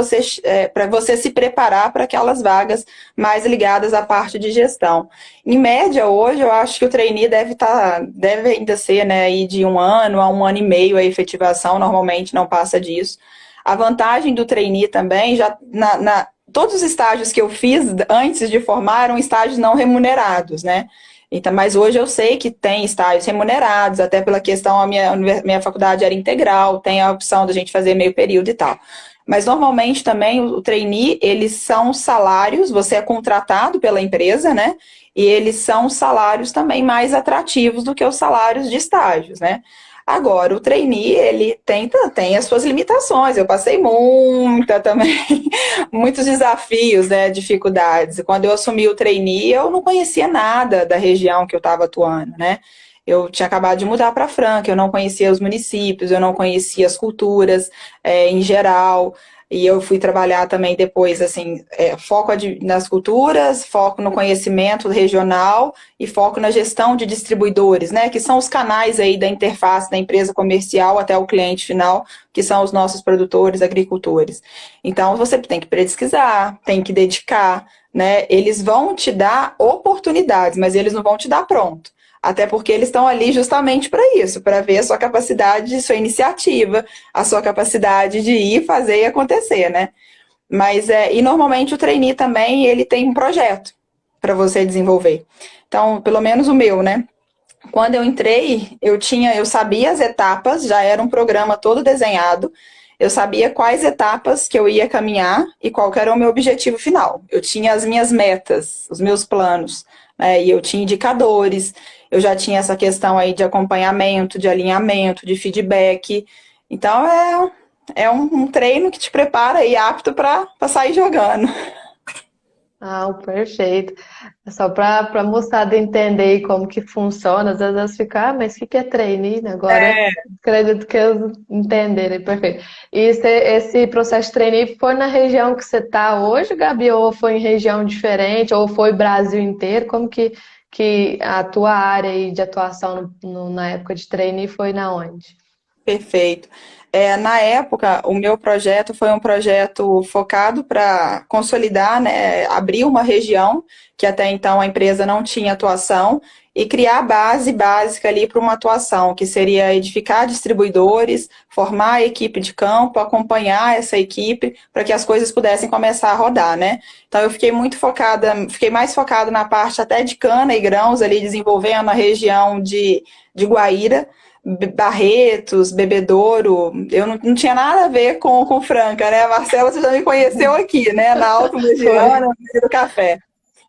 para você se preparar para aquelas vagas mais ligadas à parte de gestão. Em média, hoje, eu acho que o trainee deve ainda ser, né, aí de 1 ano a 1 ano e meio a efetivação, normalmente não passa disso. A vantagem do trainee também, já todos os estágios que eu fiz antes de formar eram estágios não remunerados, né? Então, mas hoje eu sei que tem estágios remunerados, até pela questão, minha faculdade era integral, tem a opção da gente fazer meio período e tal. Mas normalmente também o trainee, eles são salários, você é contratado pela empresa, né? E eles são salários também mais atrativos do que os salários de estágios, né? Agora, o trainee, ele tem as suas limitações. Eu passei muita também, muitos desafios, né, dificuldades. Quando eu assumi o trainee, eu não conhecia nada da região que eu estava atuando, né? Eu tinha acabado de mudar para Franca, eu não conhecia os municípios, eu não conhecia as culturas em geral. E eu fui trabalhar também depois, assim, foco nas culturas, foco no conhecimento regional e foco na gestão de distribuidores, né? Que são os canais aí da interface da empresa comercial até o cliente final, que são os nossos produtores, agricultores. Então, você tem que pesquisar, tem que dedicar, né? Eles vão te dar oportunidades, mas eles não vão te dar pronto. Até porque eles estão ali justamente para isso, para ver a sua capacidade, sua iniciativa, a sua capacidade de ir fazer e acontecer, né? Mas e normalmente o trainee também, ele tem um projeto para você desenvolver. Então, pelo menos o meu, né? Quando eu entrei, eu sabia as etapas, já era um programa todo desenhado. Eu sabia quais etapas que eu ia caminhar e qual que era o meu objetivo final. Eu tinha as minhas metas, os meus planos, né? E eu tinha indicadores. Eu já tinha essa questão aí de acompanhamento, de alinhamento, de feedback. Então é um treino que te prepara aí apto para sair jogando. Ah, perfeito. É só para a moçada entender aí como que funciona. Às vezes elas ficam, mas o que que é trainee, né? Agora acredito que eles entenderem, perfeito. E esse processo de trainee foi na região que você está hoje, Gabi, ou foi em região diferente, ou foi Brasil inteiro? Como que a tua área aí de atuação na época de trainee foi na onde? Perfeito. Na época, o meu projeto foi um projeto focado para consolidar, né, abrir uma região que até então a empresa não tinha atuação e criar a base básica ali para uma atuação, que seria edificar distribuidores, formar a equipe de campo, acompanhar essa equipe para que as coisas pudessem começar a rodar, né? Então eu fiquei mais focada na parte até de cana e grãos ali, desenvolvendo a região de Guaíra, Barretos, Bebedouro, eu não tinha nada a ver com Franca, né? Marcela, você já me conheceu aqui, né? Na Alta Foi. Mogiana, no Vale do Café.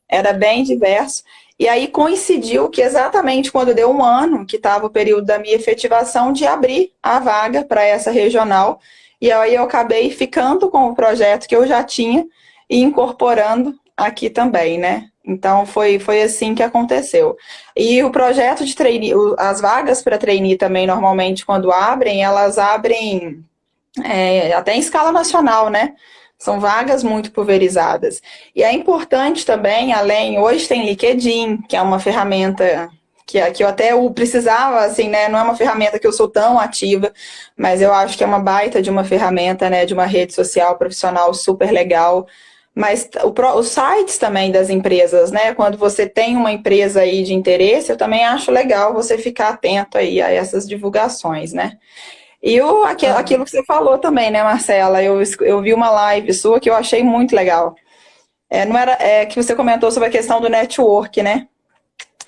Era bem diverso. E aí coincidiu que exatamente quando deu 1 ano, que estava o período da minha efetivação, de abrir a vaga para essa regional. E aí eu acabei ficando com o projeto que eu já tinha e incorporando aqui também, né? Então foi assim que aconteceu. E o projeto de trainee, as vagas para trainee também, normalmente, quando abrem, elas abrem até em escala nacional, né? São vagas muito pulverizadas. E é importante também, hoje tem LinkedIn, que é uma ferramenta que eu até precisava, assim, né? Não é uma ferramenta que eu sou tão ativa, mas eu acho que é uma baita de uma ferramenta, né? De uma rede social profissional super legal. Mas os sites também das empresas, né? Quando você tem uma empresa aí de interesse, eu também acho legal você ficar atento aí a essas divulgações, né? E aquilo que você falou também, né, Marcela? Eu vi uma live sua que eu achei muito legal. Não era, que você comentou sobre a questão do network, né?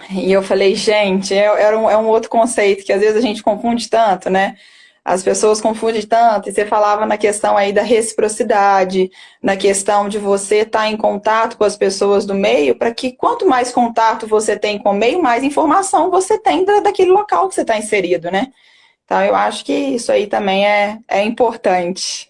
E eu falei, gente, é um outro conceito que às vezes a gente confunde tanto, né? As pessoas confundem tanto, e você falava na questão aí da reciprocidade, na questão de você estar em contato com as pessoas do meio, para que quanto mais contato você tem com o meio, mais informação você tem daquele local que você está inserido, né? Então eu acho que isso aí também é importante.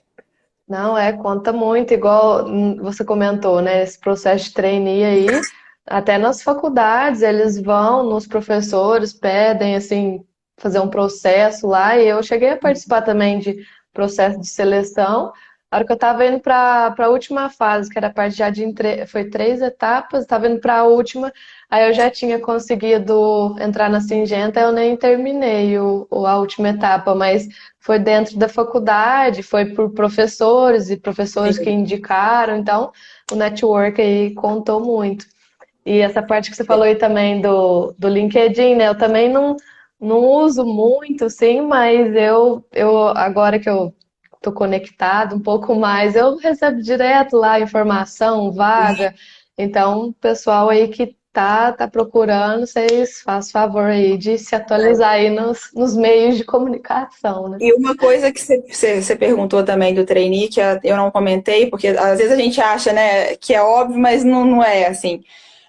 Não, conta muito, igual você comentou, né? Esse processo de trainee aí, até nas faculdades, eles vão nos professores, pedem, assim, fazer um processo lá, e eu cheguei a participar também de processo de seleção. A hora que eu tava indo para a última fase, que era a parte já foi 3 etapas, tava indo para a última, aí eu já tinha conseguido entrar na Singenta, eu nem terminei a última etapa, mas foi dentro da faculdade, foi por professores e professores que Sim. indicaram, então o network aí contou muito. E essa parte que você falou aí também do LinkedIn, né? Eu também não uso muito, sim, mas eu agora que eu tô conectado um pouco mais, eu recebo direto lá informação, vaga. Então, o pessoal aí que tá procurando, vocês fazem favor aí de se atualizar aí nos meios de comunicação, né? E uma coisa que você perguntou também do trainee, que eu não comentei, porque às vezes a gente acha, né, que é óbvio, mas não é assim.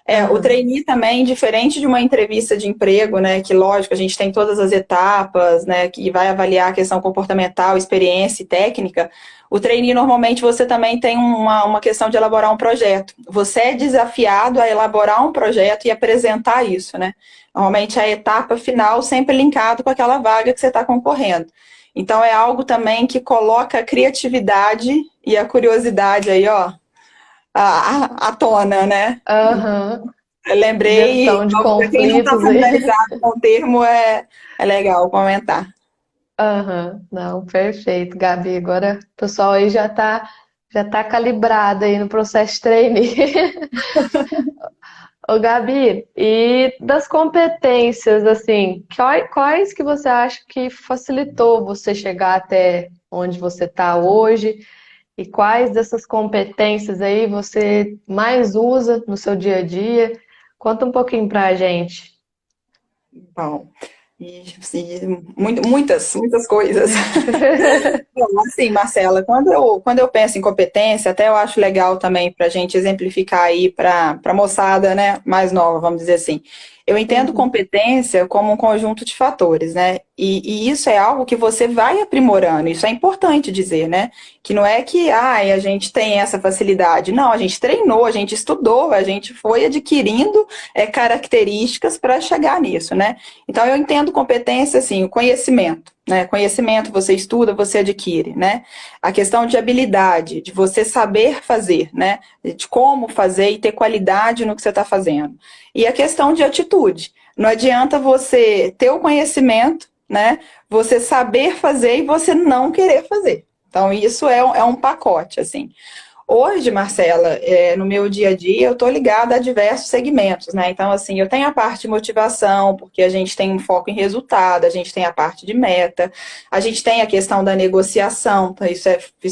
O Aham. trainee também, diferente de uma entrevista de emprego, né, que lógico, a gente tem todas as etapas, né, que vai avaliar a questão comportamental, experiência e técnica, o trainee normalmente você também tem uma questão de elaborar um projeto. Você é desafiado a elaborar um projeto e apresentar isso, né? Normalmente a etapa final sempre linkado com aquela vaga que você está concorrendo. Então é algo também que coloca a criatividade e a curiosidade aí, ó, à tona, né? Aham. Eu lembrei, Gestão de para quem não está conflitos aí. familiarizado com o termo, é legal comentar. Aham. Não, perfeito, Gabi. Agora o pessoal aí já tá calibrado aí no processo de trainee. Ô, Gabi, e das competências, assim, quais que você acha que facilitou você chegar até onde você está hoje? E quais dessas competências aí você mais usa no seu dia a dia? Conta um pouquinho pra gente. Bom, muitas coisas. Bom, assim, Marcela, quando eu penso em competência, até eu acho legal também para a gente exemplificar aí para a moçada, né, mais nova, vamos dizer assim. Eu entendo Uhum. competência como um conjunto de fatores, né? E isso é algo que você vai aprimorando, isso é importante dizer, né? Que não é que a gente tem essa facilidade. Não, a gente treinou, a gente estudou, a gente foi adquirindo características para chegar nisso, né? Então eu entendo competência assim, o conhecimento. Né? Conhecimento você estuda, você adquire, né? A questão de habilidade, de você saber fazer, né? De como fazer e ter qualidade no que você está fazendo. E a questão de atitude. Não adianta você ter o conhecimento, né? Você saber fazer e você não querer fazer. Então, isso é um pacote, assim. Hoje, Marcela, no meu dia a dia, eu estou ligada a diversos segmentos, né? Então, assim, eu tenho a parte de motivação, porque a gente tem um foco em resultado, a gente tem a parte de meta, a gente tem a questão da negociação, tá? Isso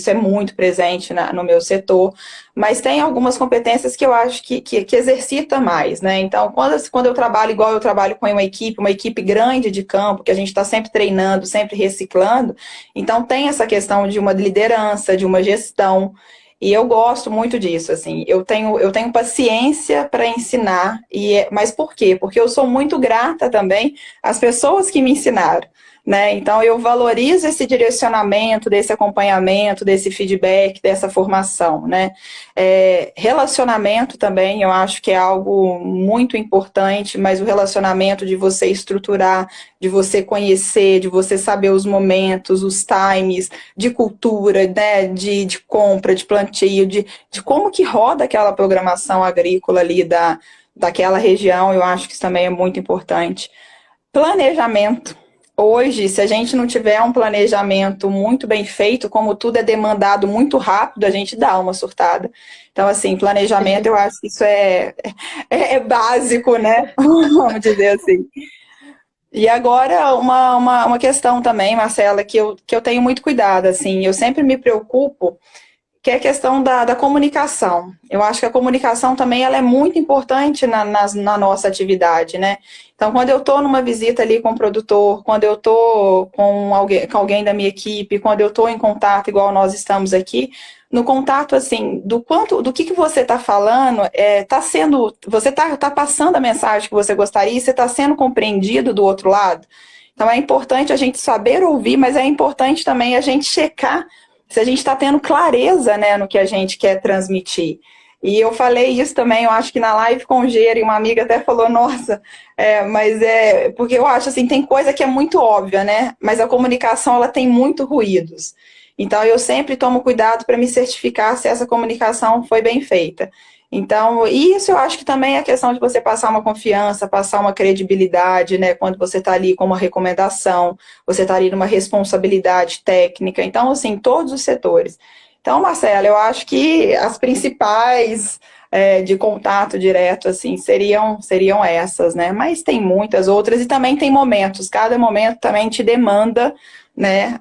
é muito presente no meu setor, mas tem algumas competências que eu acho que exercita mais, né? Então, quando eu trabalho igual eu trabalho com uma equipe grande de campo, que a gente está sempre treinando, sempre reciclando, então tem essa questão de uma liderança, de uma gestão. E eu gosto muito disso, assim. Eu tenho paciência para ensinar, mas por quê? Porque eu sou muito grata também às pessoas que me ensinaram, né? Então eu valorizo esse direcionamento, desse acompanhamento, desse feedback, dessa formação, né? Relacionamento também, eu acho que é algo muito importante, mas o relacionamento de você estruturar, de você conhecer, de você saber os momentos, os times, de cultura, né, de compra, de plantio, de como que roda aquela programação agrícola ali daquela região, eu acho que isso também é muito importante. Planejamento. Hoje, se a gente não tiver um planejamento muito bem feito, como tudo é demandado muito rápido, a gente dá uma surtada. Então, assim, planejamento, eu acho que isso é básico, né? Vamos dizer assim. E agora, uma questão também, Marcela, que eu tenho muito cuidado, assim, eu sempre me preocupo que é a questão da comunicação. Eu acho que a comunicação também ela é muito importante na nossa atividade, né? Então, quando eu estou numa visita ali com o produtor, quando eu estou com alguém da minha equipe, quando eu estou em contato, igual nós estamos aqui, no contato, assim, do que você está falando, você está passando a mensagem que você gostaria e você está sendo compreendido do outro lado. Então, é importante a gente saber ouvir, mas é importante também a gente checar se a gente está tendo clareza, né, no que a gente quer transmitir. E eu falei isso também, eu acho que na live com o Gera, e uma amiga até falou, nossa, porque eu acho assim, tem coisa que é muito óbvia, né, mas a comunicação, ela tem muito ruídos. Então, eu sempre tomo cuidado para me certificar se essa comunicação foi bem feita. Então, isso eu acho que também é a questão de você passar uma confiança, passar uma credibilidade, né? Quando você está ali com uma recomendação, você está ali numa responsabilidade técnica. Então, assim, todos os setores. Então, Marcela, eu acho que as principais de contato direto, assim, seriam essas, né? Mas tem muitas outras e também tem momentos. Cada momento também te demanda, né?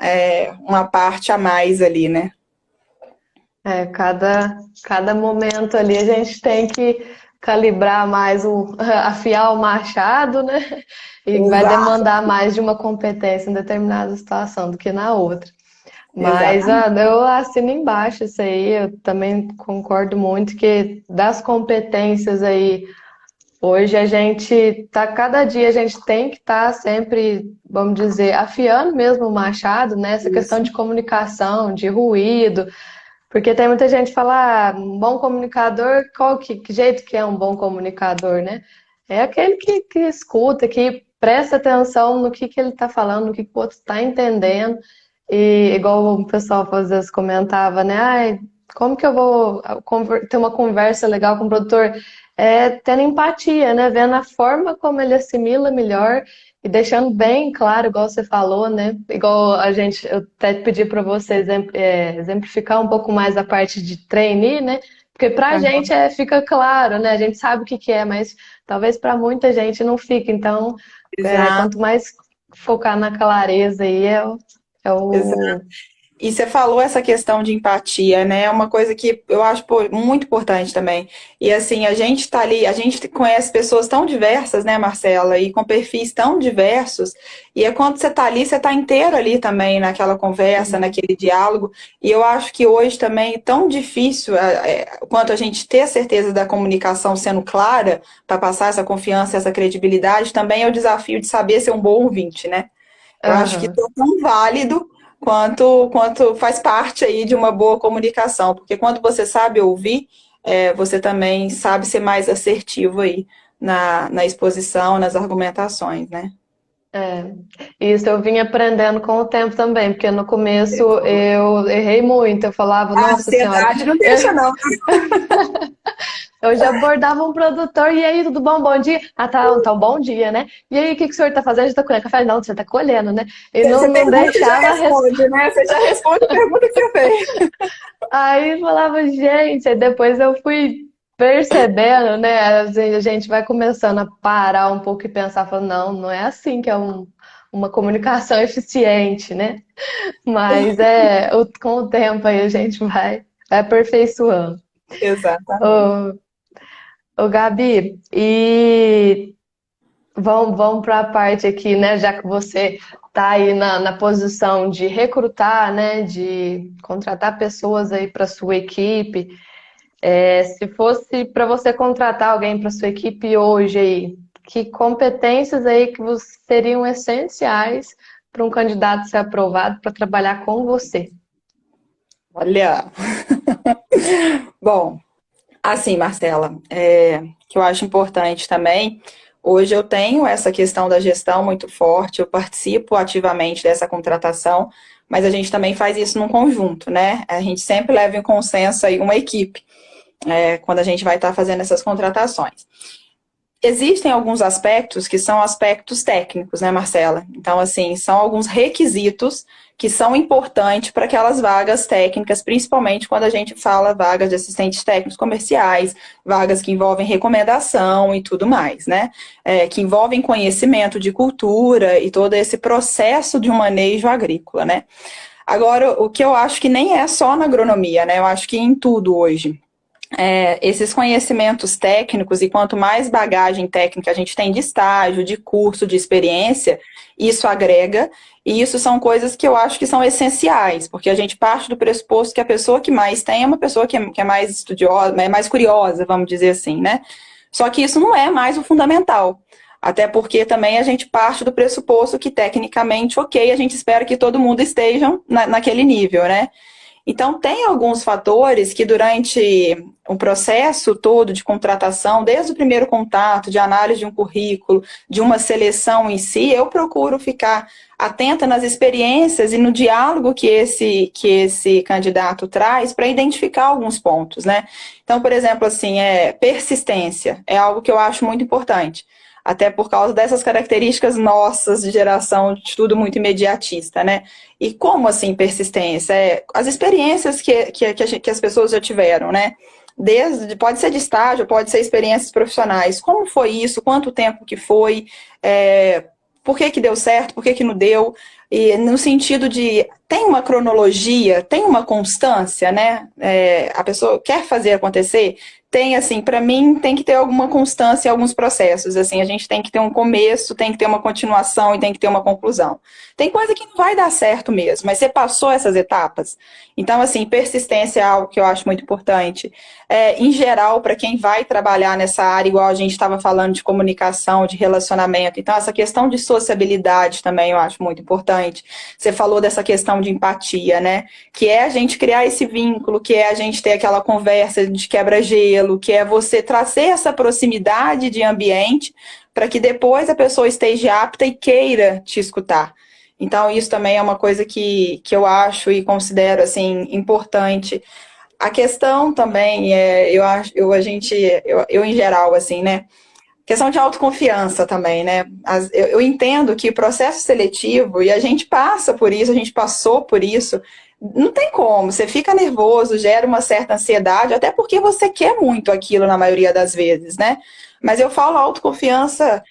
Uma parte a mais ali, né? Cada momento ali a gente tem que calibrar mais afiar o machado, né? E vai Exato, demandar mais de uma competência em determinada situação do que na outra. Mas exatamente. eu assino embaixo isso aí, eu também concordo muito que das competências aí, hoje cada dia a gente tem que estar sempre, vamos dizer, afiando mesmo o machado, né? Essa questão Isso. de comunicação, de ruído, porque tem muita gente que fala, um bom comunicador, que jeito que é um bom comunicador, né? É aquele que escuta, que presta atenção no que ele está falando, no que o outro está entendendo. E igual o pessoal às vezes comentava, né? Ai, como que eu vou ter uma conversa legal com o produtor? É tendo empatia, né? Vendo a forma como ele assimila melhor e deixando bem claro, igual você falou, né? Igual eu até pedi para você exemplificar um pouco mais a parte de trainee, né? Porque para a gente fica claro, né? A gente sabe o que que é, mas talvez para muita gente não fica. Então, quanto Exato, mais focar na clareza aí, é exato. o. E você falou essa questão de empatia, né? É uma coisa que eu acho muito importante também. E assim, a gente tá ali, a gente conhece pessoas tão diversas, né, Marcela? E com perfis tão diversos. E é quando você tá ali, você tá inteiro ali também naquela conversa, naquele diálogo. E eu acho que hoje também é tão difícil quanto a gente ter a certeza da comunicação sendo clara, para passar essa confiança, essa credibilidade, também é o desafio de saber ser um bom ouvinte, né? Eu acho que Aham. isso é tão válido quanto faz parte aí de uma boa comunicação, porque quando você sabe ouvir, você também sabe ser mais assertivo aí na exposição, nas argumentações, né? É, isso eu vim aprendendo com o tempo também, porque no começo eu errei muito, eu falava, A nossa senhora, ansiedade não eu, deixa, não. eu já abordava um produtor, e aí, tudo bom? Bom dia? Ah, tá, então bom dia, né? E aí, o que que o senhor tá fazendo? Já tá colhendo café? Não, você tá colhendo, né? E Você não pergunta e já deixava responde, né? Você já responde a pergunta que você fez. Aí falava, gente, aí depois eu fui percebendo, né? Assim, a gente vai começando a parar um pouco e pensar, falando, não, não é assim que é uma comunicação eficiente, né? Mas com o tempo aí a gente vai aperfeiçoando. Exatamente. Ô, ô Gabi, e vamos para a parte aqui, né? Já que você está aí na posição de recrutar, né? De contratar pessoas aí para sua equipe. Se fosse para você contratar alguém para sua equipe hoje aí, que competências aí que seriam essenciais para um candidato ser aprovado para trabalhar com você? Olha, bom, assim, Marcela, que eu acho importante também, hoje eu tenho essa questão da gestão muito forte, eu participo ativamente dessa contratação, mas a gente também faz isso num conjunto, né? A gente sempre leva em consenso aí uma equipe, quando a gente vai estar fazendo essas contratações. Existem alguns aspectos que são aspectos técnicos, né, Marcela? Então, assim, são alguns requisitos que são importantes para aquelas vagas técnicas, principalmente quando a gente fala vagas de assistentes técnicos comerciais, vagas que envolvem recomendação e tudo mais, né? Que envolvem conhecimento de cultura e todo esse processo de um manejo agrícola, né? Agora, o que eu acho que nem é só na agronomia, né? Eu acho que em tudo hoje. Esses conhecimentos técnicos e quanto mais bagagem técnica a gente tem de estágio, de curso, de experiência, isso agrega, e isso são coisas que eu acho que são essenciais, porque a gente parte do pressuposto que a pessoa que mais tem é uma pessoa que é mais estudiosa, é mais curiosa, vamos dizer assim, né? Só que isso não é mais o fundamental. Até porque também a gente parte do pressuposto que, tecnicamente, ok, a gente espera que todo mundo esteja naquele nível, né? Então, tem alguns fatores que durante o processo todo de contratação, desde o primeiro contato, de análise de um currículo, de uma seleção em si, eu procuro ficar atenta nas experiências e no diálogo que esse candidato traz para identificar alguns pontos, né? Então, por exemplo, assim, persistência é algo que eu acho muito importante. Até por causa dessas características nossas de geração de tudo muito imediatista, né? E como assim persistência? As experiências que as pessoas já tiveram, né? Pode ser de estágio, pode ser experiências profissionais. Como foi isso? Quanto tempo que foi? Por que deu certo? Por que não deu? E no sentido de, tem uma cronologia, tem uma constância, né? A pessoa quer fazer acontecer? Tem, assim, para mim, tem que ter alguma constância em alguns processos. Assim, a gente tem que ter um começo, tem que ter uma continuação e tem que ter uma conclusão. Tem coisa que não vai dar certo mesmo, mas você passou essas etapas. Então, assim, persistência é algo que eu acho muito importante. Em geral, para quem vai trabalhar nessa área, igual a gente estava falando de comunicação, de relacionamento, então essa questão de sociabilidade também eu acho muito importante. Você falou dessa questão de empatia, né? Que é a gente criar esse vínculo, que é a gente ter aquela conversa de quebra-gelo, que é você trazer essa proximidade de ambiente para que depois a pessoa esteja apta e queira te escutar. Então, isso também é uma coisa que eu acho e considero, assim, importante. A questão também eu em geral, assim, né? Questão de autoconfiança também, né? Eu entendo que o processo seletivo, e a gente passa por isso, a gente passou por isso, não tem como, você fica nervoso, gera uma certa ansiedade, até porque você quer muito aquilo na maioria das vezes, né? Mas eu falo autoconfiança,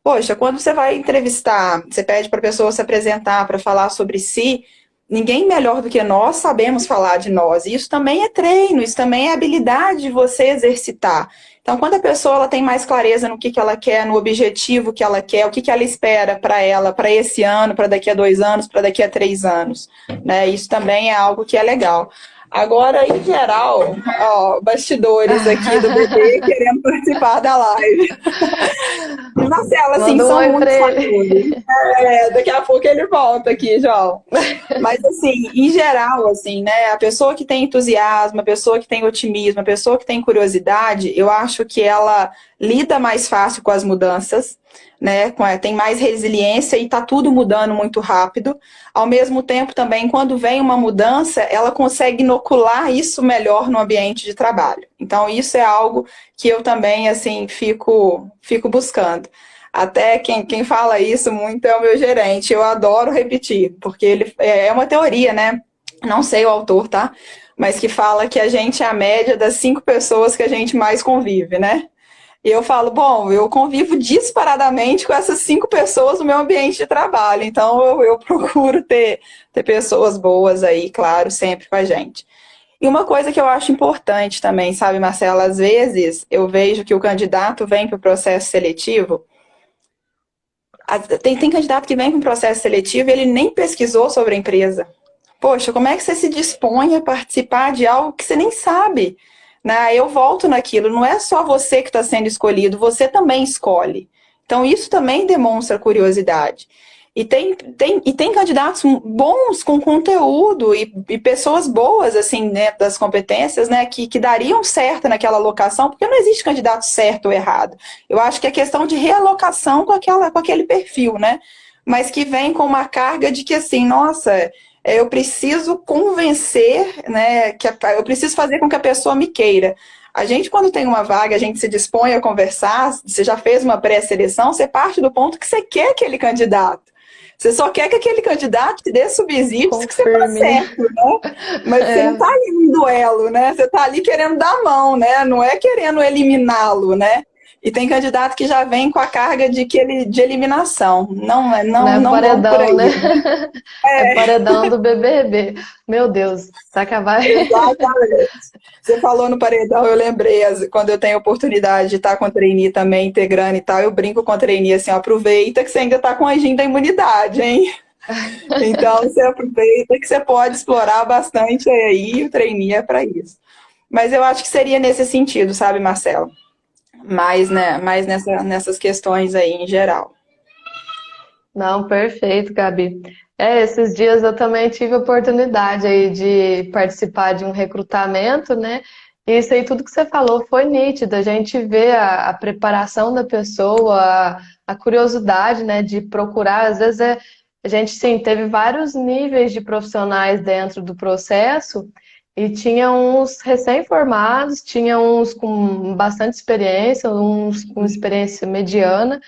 poxa, quando você vai entrevistar, você pede para a pessoa se apresentar, para falar sobre si, ninguém melhor do que nós sabemos falar de nós. E isso também é treino, isso também é habilidade de você exercitar. Então, quando a pessoa ela tem mais clareza no que ela quer, no objetivo que ela quer, o que ela espera para ela, para esse ano, para daqui a 2 anos, para daqui a 3 anos, né? Isso também é algo que é legal. Agora, em geral, ó, bastidores aqui do bebê querendo participar da live. Marcela, assim, Manda um são oi muitos pra ele. fatores. Daqui a pouco ele volta aqui, João. Mas, assim, em geral, assim, né, a pessoa que tem entusiasmo, a pessoa que tem otimismo, a pessoa que tem curiosidade, eu acho que ela lida mais fácil com as mudanças, né, tem mais resiliência e tá tudo mudando muito rápido. Ao mesmo tempo, também, quando vem uma mudança, ela consegue inocular isso melhor no ambiente de trabalho. Então, isso é algo que eu também, assim, fico buscando. Até quem fala isso muito é o meu gerente. Eu adoro repetir, porque ele é uma teoria, né? Não sei o autor, tá? Mas que fala que a gente é a média das 5 pessoas que a gente mais convive, né? E eu falo, bom, eu convivo disparadamente com essas 5 pessoas no meu ambiente de trabalho. Então eu procuro ter pessoas boas aí, claro, sempre com a gente. E uma coisa que eu acho importante também, sabe, Marcela? Às vezes eu vejo que o candidato vem para o processo seletivo. Tem candidato que vem para um processo seletivo e ele nem pesquisou sobre a empresa. Poxa, como é que você se dispõe a participar de algo que você nem sabe? Né? Eu volto naquilo, não é só você que está sendo escolhido, você também escolhe. Então, isso também demonstra curiosidade. E tem candidatos bons com conteúdo e pessoas boas, assim, né, das competências, né, que dariam certo naquela locação, porque não existe candidato certo ou errado. Eu acho que é questão de realocação com aquele perfil, né? Mas que vem com uma carga de que, assim, nossa, eu preciso convencer, né, eu preciso fazer com que a pessoa me queira. A gente, quando tem uma vaga, a gente se dispõe a conversar, você já fez uma pré-seleção, você parte do ponto que você quer aquele candidato. Você só quer que aquele candidato te dê subsídios que você está certo, né? Mas você não está ali no duelo, né? Você está ali querendo dar a mão, né? Não é querendo eliminá-lo, né? E tem candidato que já vem com a carga de eliminação. Não, Não é não vamos por paredão, né? aí, né? É paredão do BBB. Meu Deus, será que vai? Exatamente. Você falou no paredão, eu lembrei, quando eu tenho oportunidade de estar com a trainee também, integrando e tal, eu brinco com a trainee assim, ó, aproveita que você ainda está com a agenda da imunidade, hein? Então, você aproveita que você pode explorar bastante aí, o trainee é para isso. Mas eu acho que seria nesse sentido, sabe, Marcelo? Mais, né, mais nessas questões aí em geral. Não, perfeito, Gabi. Esses dias eu também tive a oportunidade aí de participar de um recrutamento, né? E isso aí, tudo que você falou foi nítido. A gente vê a preparação da pessoa, a curiosidade, né, de procurar. Às vezes a gente, sim, teve vários níveis de profissionais dentro do processo e tinha uns recém-formados, tinha uns com bastante experiência, uns com experiência mediana.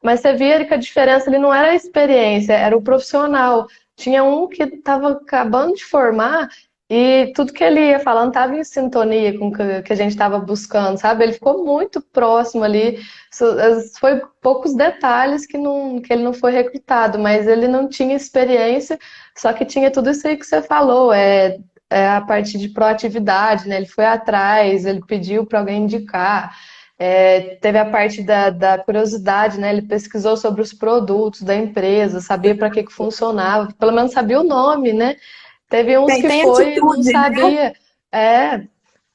Mas você via que a diferença ali não era a experiência, era o profissional. Tinha um que estava acabando de formar e tudo que ele ia falando estava em sintonia com o que a gente estava buscando, sabe? Ele ficou muito próximo ali. Foi poucos detalhes que ele não foi recrutado, mas ele não tinha experiência, só que tinha tudo isso aí que você falou. É a parte de proatividade, né? Ele foi atrás, ele pediu para alguém indicar. Teve a parte da curiosidade, né? Ele pesquisou sobre os produtos da empresa, sabia para que funcionava, pelo menos sabia o nome, né? Teve uns que Tem foi e não atitude, né? sabia. É,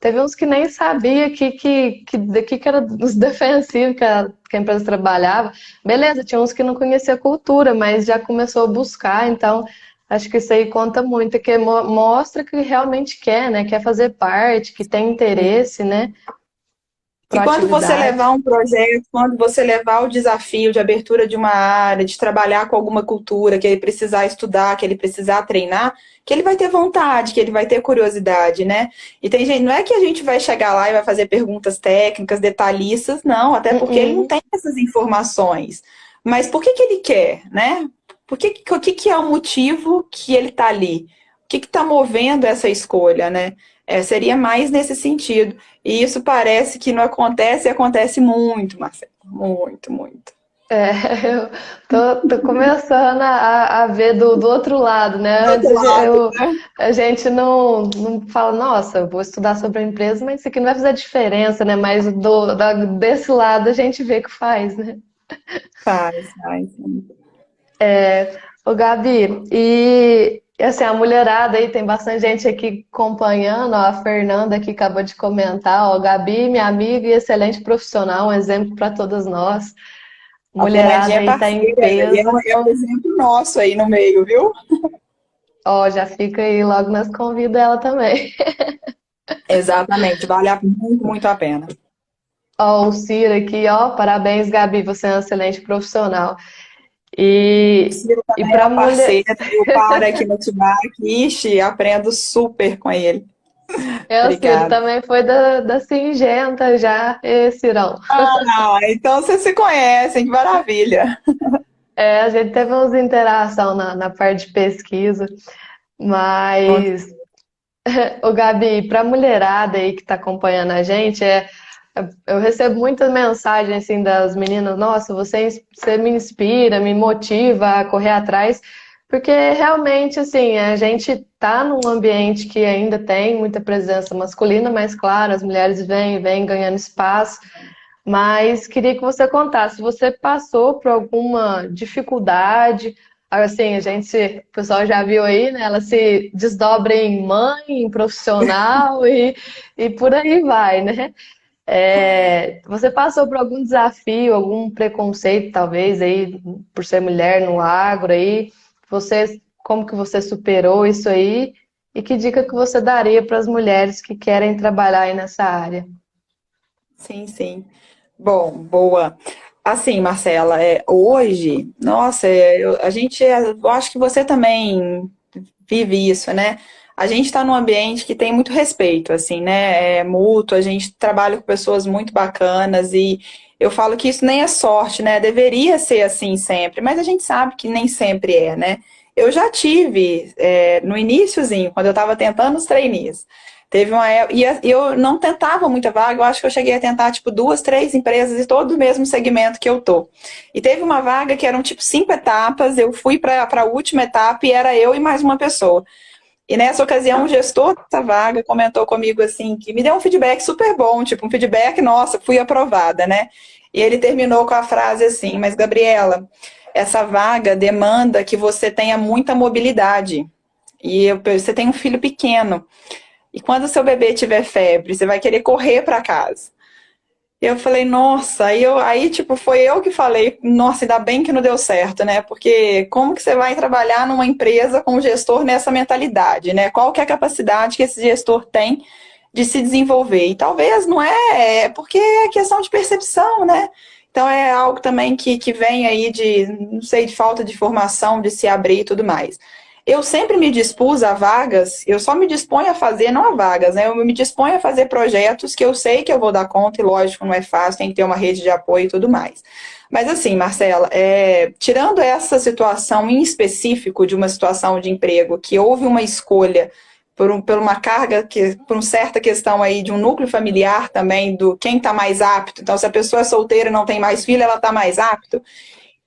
teve uns que nem sabia que era os defensivos que a empresa trabalhava. Beleza, tinha uns que não conhecia a cultura, mas já começou a buscar, então acho que isso aí conta muito, que mostra que realmente quer, né? Quer fazer parte, que tem interesse, né? E quando você levar Proatividade. um projeto, quando você levar o desafio de abertura de uma área, de trabalhar com alguma cultura, que ele precisar estudar, que ele precisar treinar, que ele vai ter vontade, que ele vai ter curiosidade, né? E tem gente, não é que a gente vai chegar lá e vai fazer perguntas técnicas, detalhistas, não, até porque ele não Uh-uh. tem essas informações. Mas por que que ele quer, né? O que que é o motivo que ele está ali? O que está movendo essa escolha, né? Seria mais nesse sentido. E isso parece que não acontece e acontece muito, Marcelo. Muito, muito. É, eu tô começando a ver do outro lado, né? Do Antes outro lado, a gente não fala, nossa, eu vou estudar sobre a empresa, mas isso aqui não vai fazer diferença, né? Mas desse lado a gente vê que faz, né? faz, faz. Ô, Gabi, e assim, a mulherada aí, tem bastante gente aqui acompanhando, ó, a Fernanda que acabou de comentar, ó, Gabi, minha amiga e excelente profissional, um exemplo para todas nós. A Fernandinha Mulherada é aí tá em parceira e peso. é um exemplo nosso aí no meio, viu? Ó, já fica aí, logo nós convida ela também. Exatamente, vale muito, muito a pena. Ó, o Ciro aqui, ó, parabéns, Gabi, você é um excelente profissional. O E, Ciro e também é para um mulher, parceiro, eu paro aqui no Tibac, ixi, aprendo super com ele. o Ciro Obrigada. também foi da Singenta já, Cirão. Ah, então vocês se conhecem, que maravilha. A gente teve umas interação na parte de pesquisa, mas, o Gabi, para mulherada aí que está acompanhando a gente, eu recebo muita mensagem assim das meninas, nossa, você me inspira, me motiva a correr atrás, porque realmente assim, a gente tá num ambiente que ainda tem muita presença masculina, mas claro, as mulheres vêm ganhando espaço, mas queria que você contasse, se você passou por alguma dificuldade, assim, o pessoal já viu aí, né? Ela se desdobra em mãe, em profissional e por aí vai, né? Você passou por algum desafio, algum preconceito, talvez, aí, por ser mulher no agro aí? Como que você superou isso aí? E que dica que você daria para as mulheres que querem trabalhar aí nessa área? Sim, sim. Bom, boa. Assim, Marcela, hoje, nossa, eu acho que você também vive isso, né? A gente está num ambiente que tem muito respeito, assim, né? É mútuo, a gente trabalha com pessoas muito bacanas e eu falo que isso nem é sorte, né? Deveria ser assim sempre, mas a gente sabe que nem sempre é, né? Eu já tive, no iniciozinho, quando eu estava tentando os trainees, Teve uma época, e eu não tentava muita vaga, eu acho que eu cheguei a tentar, tipo, 2, 3 empresas e todo o mesmo segmento que eu tô. E teve uma vaga que eram, tipo, 5 etapas, eu fui para a última etapa e era eu e mais uma pessoa. E nessa ocasião, o gestor dessa vaga comentou comigo assim, que me deu um feedback super bom, tipo, um feedback, nossa, fui aprovada, né? E ele terminou com a frase assim, mas Gabriela, essa vaga demanda que você tenha muita mobilidade. Você tem um filho pequeno. E quando o seu bebê tiver febre, você vai querer correr para casa. Eu falei, nossa, aí, tipo, foi eu que falei, nossa, ainda bem que não deu certo, né? Porque como que você vai trabalhar numa empresa com um gestor nessa mentalidade, né? Qual que é a capacidade que esse gestor tem de se desenvolver? E talvez não é porque é questão de percepção, né? Então é algo também que vem aí de, não sei, de falta de formação, de se abrir e tudo mais. Eu sempre me dispus a vagas, eu só me disponho a fazer, não a vagas, né? Eu me disponho a fazer projetos que eu sei que eu vou dar conta, e lógico, não é fácil, tem que ter uma rede de apoio e tudo mais. Mas assim, Marcela, tirando essa situação em específico de uma situação de emprego, que houve uma escolha por uma carga, por uma certa questão aí de um núcleo familiar também, do quem está mais apto. Então, se a pessoa é solteira e não tem mais filho, ela está mais apto.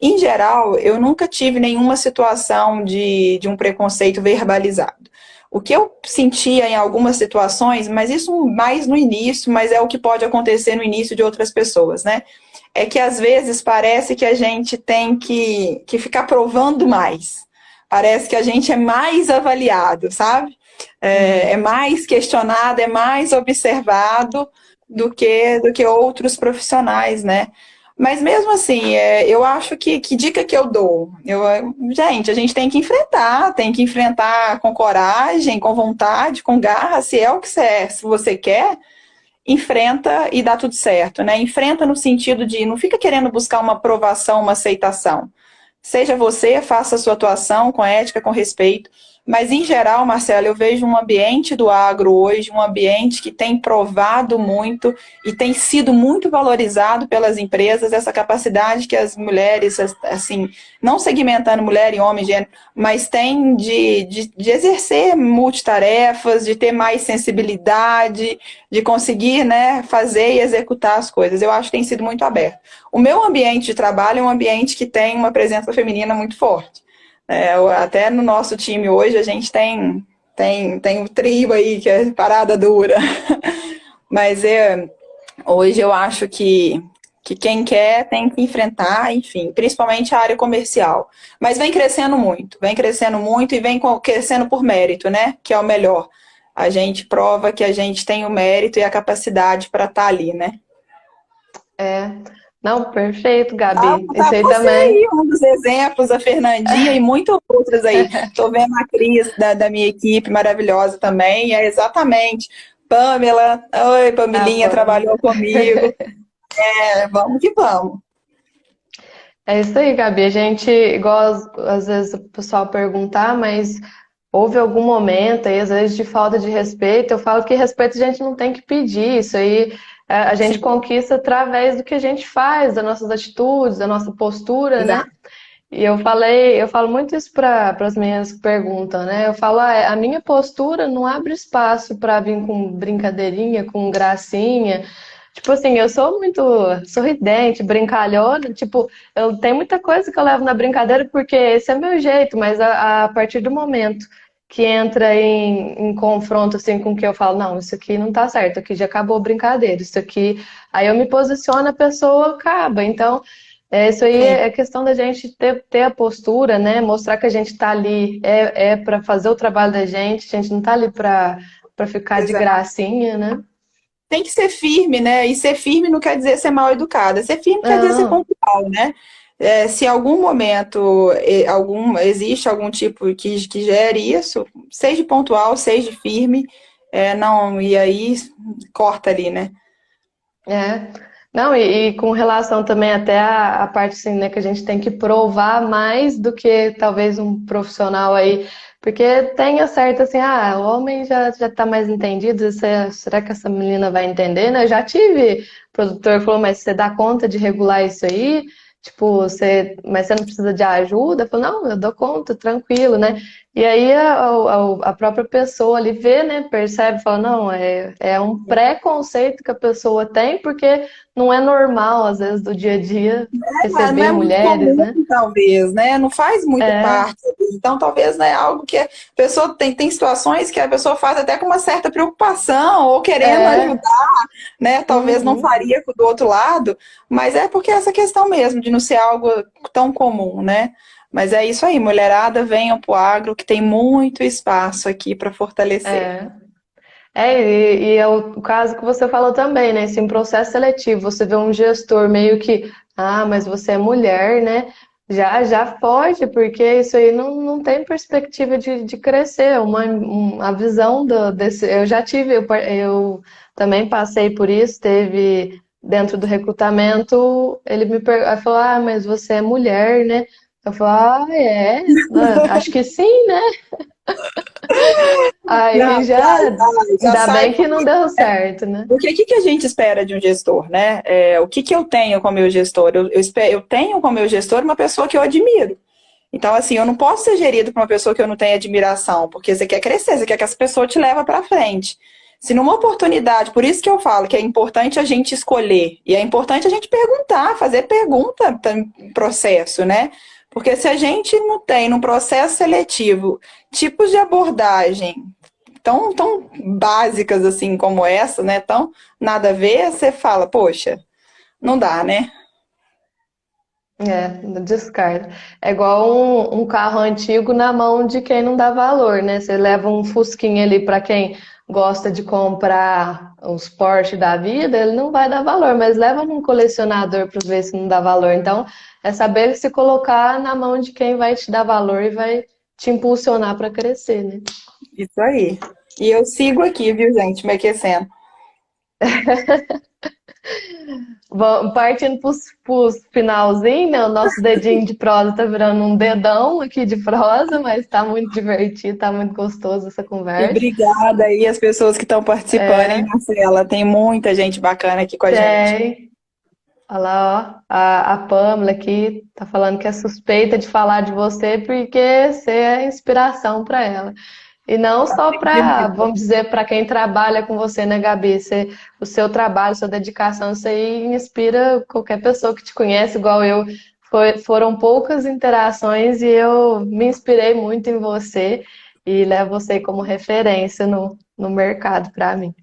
Em geral, eu nunca tive nenhuma situação de um preconceito verbalizado. O que eu sentia em algumas situações, mas isso mais no início, mas é o que pode acontecer no início de outras pessoas, né? É que às vezes parece que a gente tem que ficar provando mais. Parece que a gente é mais avaliado, sabe? É mais questionado, é mais observado do que outros profissionais, né? Mas mesmo assim, eu acho que dica que eu dou? Gente, a gente tem que enfrentar com coragem, com vontade, com garra, se é o que se você quer, enfrenta e dá tudo certo, né? Enfrenta no sentido de não fica querendo buscar uma aprovação, uma aceitação. Seja você, faça a sua atuação com ética, com respeito. Mas, em geral, Marcelo, eu vejo um ambiente do agro hoje, um ambiente que tem provado muito e tem sido muito valorizado pelas empresas, essa capacidade que as mulheres, assim, não segmentando mulher e homem, gênero, mas tem de exercer multitarefas, de ter mais sensibilidade, de conseguir, né, fazer e executar as coisas. Eu acho que tem sido muito aberto. O meu ambiente de trabalho é um ambiente que tem uma presença feminina muito forte. Até no nosso time hoje a gente tem um trio aí que é parada dura. Mas hoje eu acho que quem quer tem que enfrentar, enfim, principalmente a área comercial. Mas vem crescendo muito e vem crescendo por mérito, né? Que é o melhor. A gente prova que a gente tem o mérito e a capacidade para estar ali, né? É. Não, perfeito, Tá, Gabi. tá Isso aí você também. aí, um dos exemplos, a Fernandinha e muitos outros aí. Estou vendo a Cris da minha equipe maravilhosa também. É exatamente. Pamela, oi, A Pamilinha Pamela. trabalhou comigo. Vamos que vamos. É isso aí, Gabi. A gente, igual às vezes o pessoal perguntar, mas houve algum momento aí, às vezes, de falta de respeito? Eu falo que respeito a gente não tem que pedir. Isso aí a gente Sim, conquista através do que a gente faz, das nossas atitudes, da nossa postura, né? exato. E eu falo muito isso para as meninas que perguntam, né? Eu falo, a minha postura não abre espaço para vir com brincadeirinha, com gracinha. Tipo assim, eu sou muito sorridente, brincalhona, tipo, eu tenho muita coisa que eu levo na brincadeira porque esse é meu jeito, mas a partir do momento que entra em confronto assim com o que eu falo, não, isso aqui não tá certo, aqui já acabou a brincadeira, isso aqui, aí eu me posiciono, a pessoa acaba. Então, isso aí Sim, é questão da gente ter a postura, né? Mostrar que a gente tá ali para fazer o trabalho da gente, a gente não tá ali para ficar de exato. gracinha, né? Tem que ser firme, né? E ser firme não quer dizer ser mal educada. Ser firme quer dizer ser Não. pontual, né? Se em algum momento existe algum tipo que gere isso, seja pontual, seja firme, não, e aí corta ali, né? É. Não, e com relação também até a parte assim, né, que a gente tem que provar mais do que talvez um profissional aí, porque tem a certa assim, o homem já tá mais entendido, será que essa menina vai entender, né? Eu já tive produtor que falou, mas você dá conta de regular isso aí? Tipo, mas você não precisa de ajuda? Eu falo, não, eu dou conta, tranquilo, né? E aí a própria pessoa ali vê, né, percebe, fala, não, é um preconceito que a pessoa tem, porque não é normal, às vezes, do dia a dia Não receber é muito mulheres, comum, né? talvez, né? Não faz muito É, parte. Então, talvez, né, algo que a pessoa tem situações que a pessoa faz até com uma certa preocupação ou querendo é, ajudar, né? Talvez não uhum, faria do outro lado, mas é porque essa questão mesmo de não ser algo tão comum, né? Mas é isso aí, mulherada, venham pro agro, que tem muito espaço aqui para fortalecer. é. E é o caso que você falou também, né? Se em processo seletivo você vê um gestor meio que, ah, mas você é mulher, né? Já pode, porque isso aí não tem perspectiva de crescer. A visão desse. Eu já tive, eu também passei por isso, teve dentro do recrutamento, ele falou, ah, mas você é mulher, né? Eu falei, ah, é? Ah, acho que sim, né? Já, Aí já, já ainda sai. bem que não deu certo, né? Porque o que a gente espera de um gestor, né? O que eu tenho como meu gestor? Eu tenho como meu gestor uma pessoa que eu admiro. Então, assim, eu não posso ser gerido por uma pessoa que eu não tenho admiração, porque você quer crescer, você quer que essa pessoa te leve para frente. Se numa oportunidade, por isso que eu falo que é importante a gente escolher, e é importante a gente perguntar, fazer pergunta no processo, né? Porque se a gente não tem no processo seletivo tipos de abordagem tão básicas assim como essa, né? Tão nada a ver, você fala, poxa, não dá, né? É, descarta. É igual um carro antigo na mão de quem não dá valor, né? Você leva um Fusquinha ali para quem gosta de comprar os Porsche da vida, ele não vai dar valor, mas leva num colecionador para ver se não dá valor. Então, é saber se colocar na mão de quem vai te dar valor e vai te impulsionar para crescer, né? Isso aí. E eu sigo aqui, viu, gente, me aquecendo. Partindo pros finalzinho, né? O nosso dedinho de prosa tá virando um dedão aqui de prosa, mas tá muito divertido, tá muito gostoso essa E conversa. obrigada aí as pessoas que estão participando, hein, É, Marcela? Tem muita gente bacana aqui com a gente. tem. Olha lá, ó, a Pamela aqui tá falando que é suspeita de falar de você porque você é inspiração para ela. E não só para, vamos dizer, para quem trabalha com você, né, Gabi? O seu trabalho, sua dedicação, isso aí inspira qualquer pessoa que te conhece, igual eu. Foram poucas interações e eu me inspirei muito em você e levo você como referência no mercado para mim.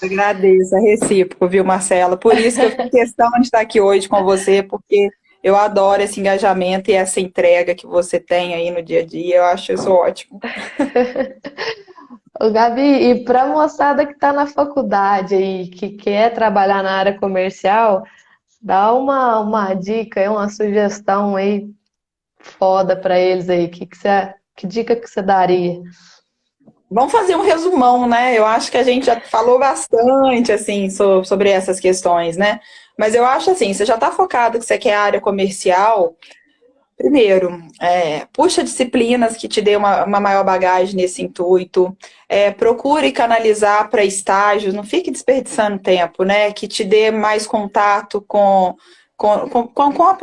Agradeço, é recíproco, viu, Marcela? Por isso que eu fiz questão de estar aqui hoje com você, porque eu adoro esse engajamento e essa entrega que você tem aí no dia a dia. Eu acho isso ótimo. Ô, Gabi, e para a moçada que está na faculdade aí, que quer trabalhar na área comercial, dá uma dica, aí, uma sugestão aí foda para eles aí. Que dica que você daria? Vamos fazer um resumão, né? Eu acho que a gente já falou bastante, assim, sobre essas questões, né? Mas eu acho assim, você já está focado que você quer área comercial. Primeiro, puxa disciplinas que te dê uma maior bagagem nesse intuito. Procure canalizar para estágios, não fique desperdiçando tempo, né? Que te dê mais contato com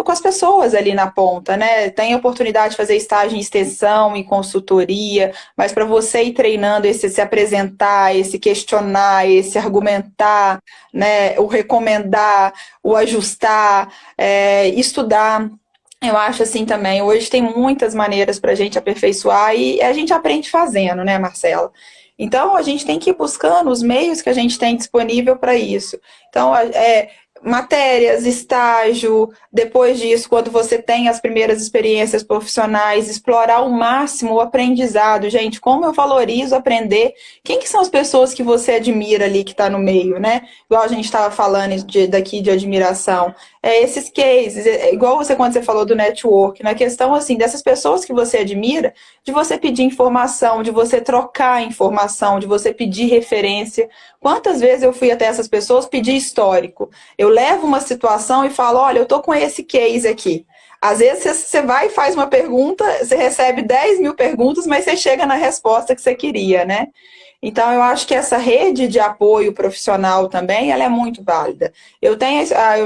as pessoas ali na ponta, né? Tem oportunidade de fazer estágio em extensão, em consultoria, mas para você ir treinando esse se apresentar, esse questionar, esse argumentar, né? O recomendar, o ajustar, estudar. Eu acho assim também. Hoje tem muitas maneiras para a gente aperfeiçoar e a gente aprende fazendo, né, Marcela? Então a gente tem que ir buscando os meios que a gente tem disponível para isso. Então, matérias, estágio, depois disso, quando você tem as primeiras experiências profissionais, explorar ao máximo o aprendizado. Gente, como eu valorizo aprender. Quem que são as pessoas que você admira ali que está no meio, né? Igual a gente estava falando daqui de admiração. Esses cases, igual você quando você falou do network, na questão assim, dessas pessoas que você admira, de você pedir informação, de você trocar informação, de você pedir referência. Quantas vezes eu fui até essas pessoas pedir histórico? Eu levo uma situação e falo, olha, eu tô com esse case aqui. Às vezes você vai e faz uma pergunta, você recebe 10 mil perguntas, mas você chega na resposta que você queria, né? Então, eu acho que essa rede de apoio profissional também, ela é muito válida. Eu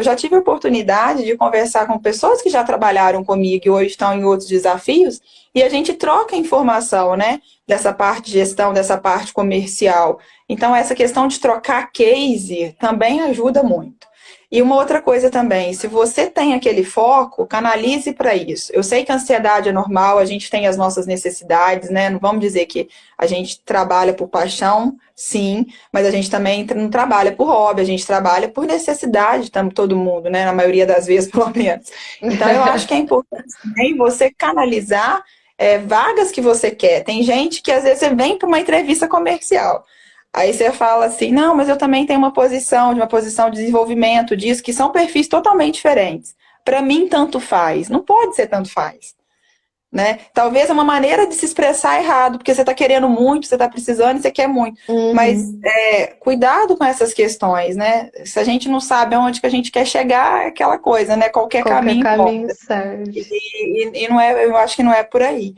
já tive a oportunidade de conversar com pessoas que já trabalharam comigo e hoje estão em outros desafios, e a gente troca informação, né? Dessa parte de gestão, dessa parte comercial. Então, essa questão de trocar case também ajuda muito. E uma outra coisa também, se você tem aquele foco, canalize para isso. Eu sei que a ansiedade é normal, a gente tem as nossas necessidades, né? Não vamos dizer que a gente trabalha por paixão, sim, mas a gente também não trabalha por hobby, a gente trabalha por necessidade, todo mundo, né? Na maioria das vezes, pelo menos. Então, eu acho que é importante também você canalizar vagas que você quer. Tem gente que às vezes você vem para uma entrevista comercial. Aí você fala assim, não, mas eu também tenho uma posição de desenvolvimento disso, que são perfis totalmente diferentes. Para mim, tanto faz. Não pode ser tanto faz. Né? Talvez é uma maneira de se expressar errado, porque você está querendo muito, você está precisando e você quer muito. Mas Uhum. cuidado com essas questões, né? Se a gente não sabe aonde que a gente quer chegar, é aquela coisa, né? Qualquer Qualquer caminho caminho importa. serve. E não é, eu acho que não é por aí.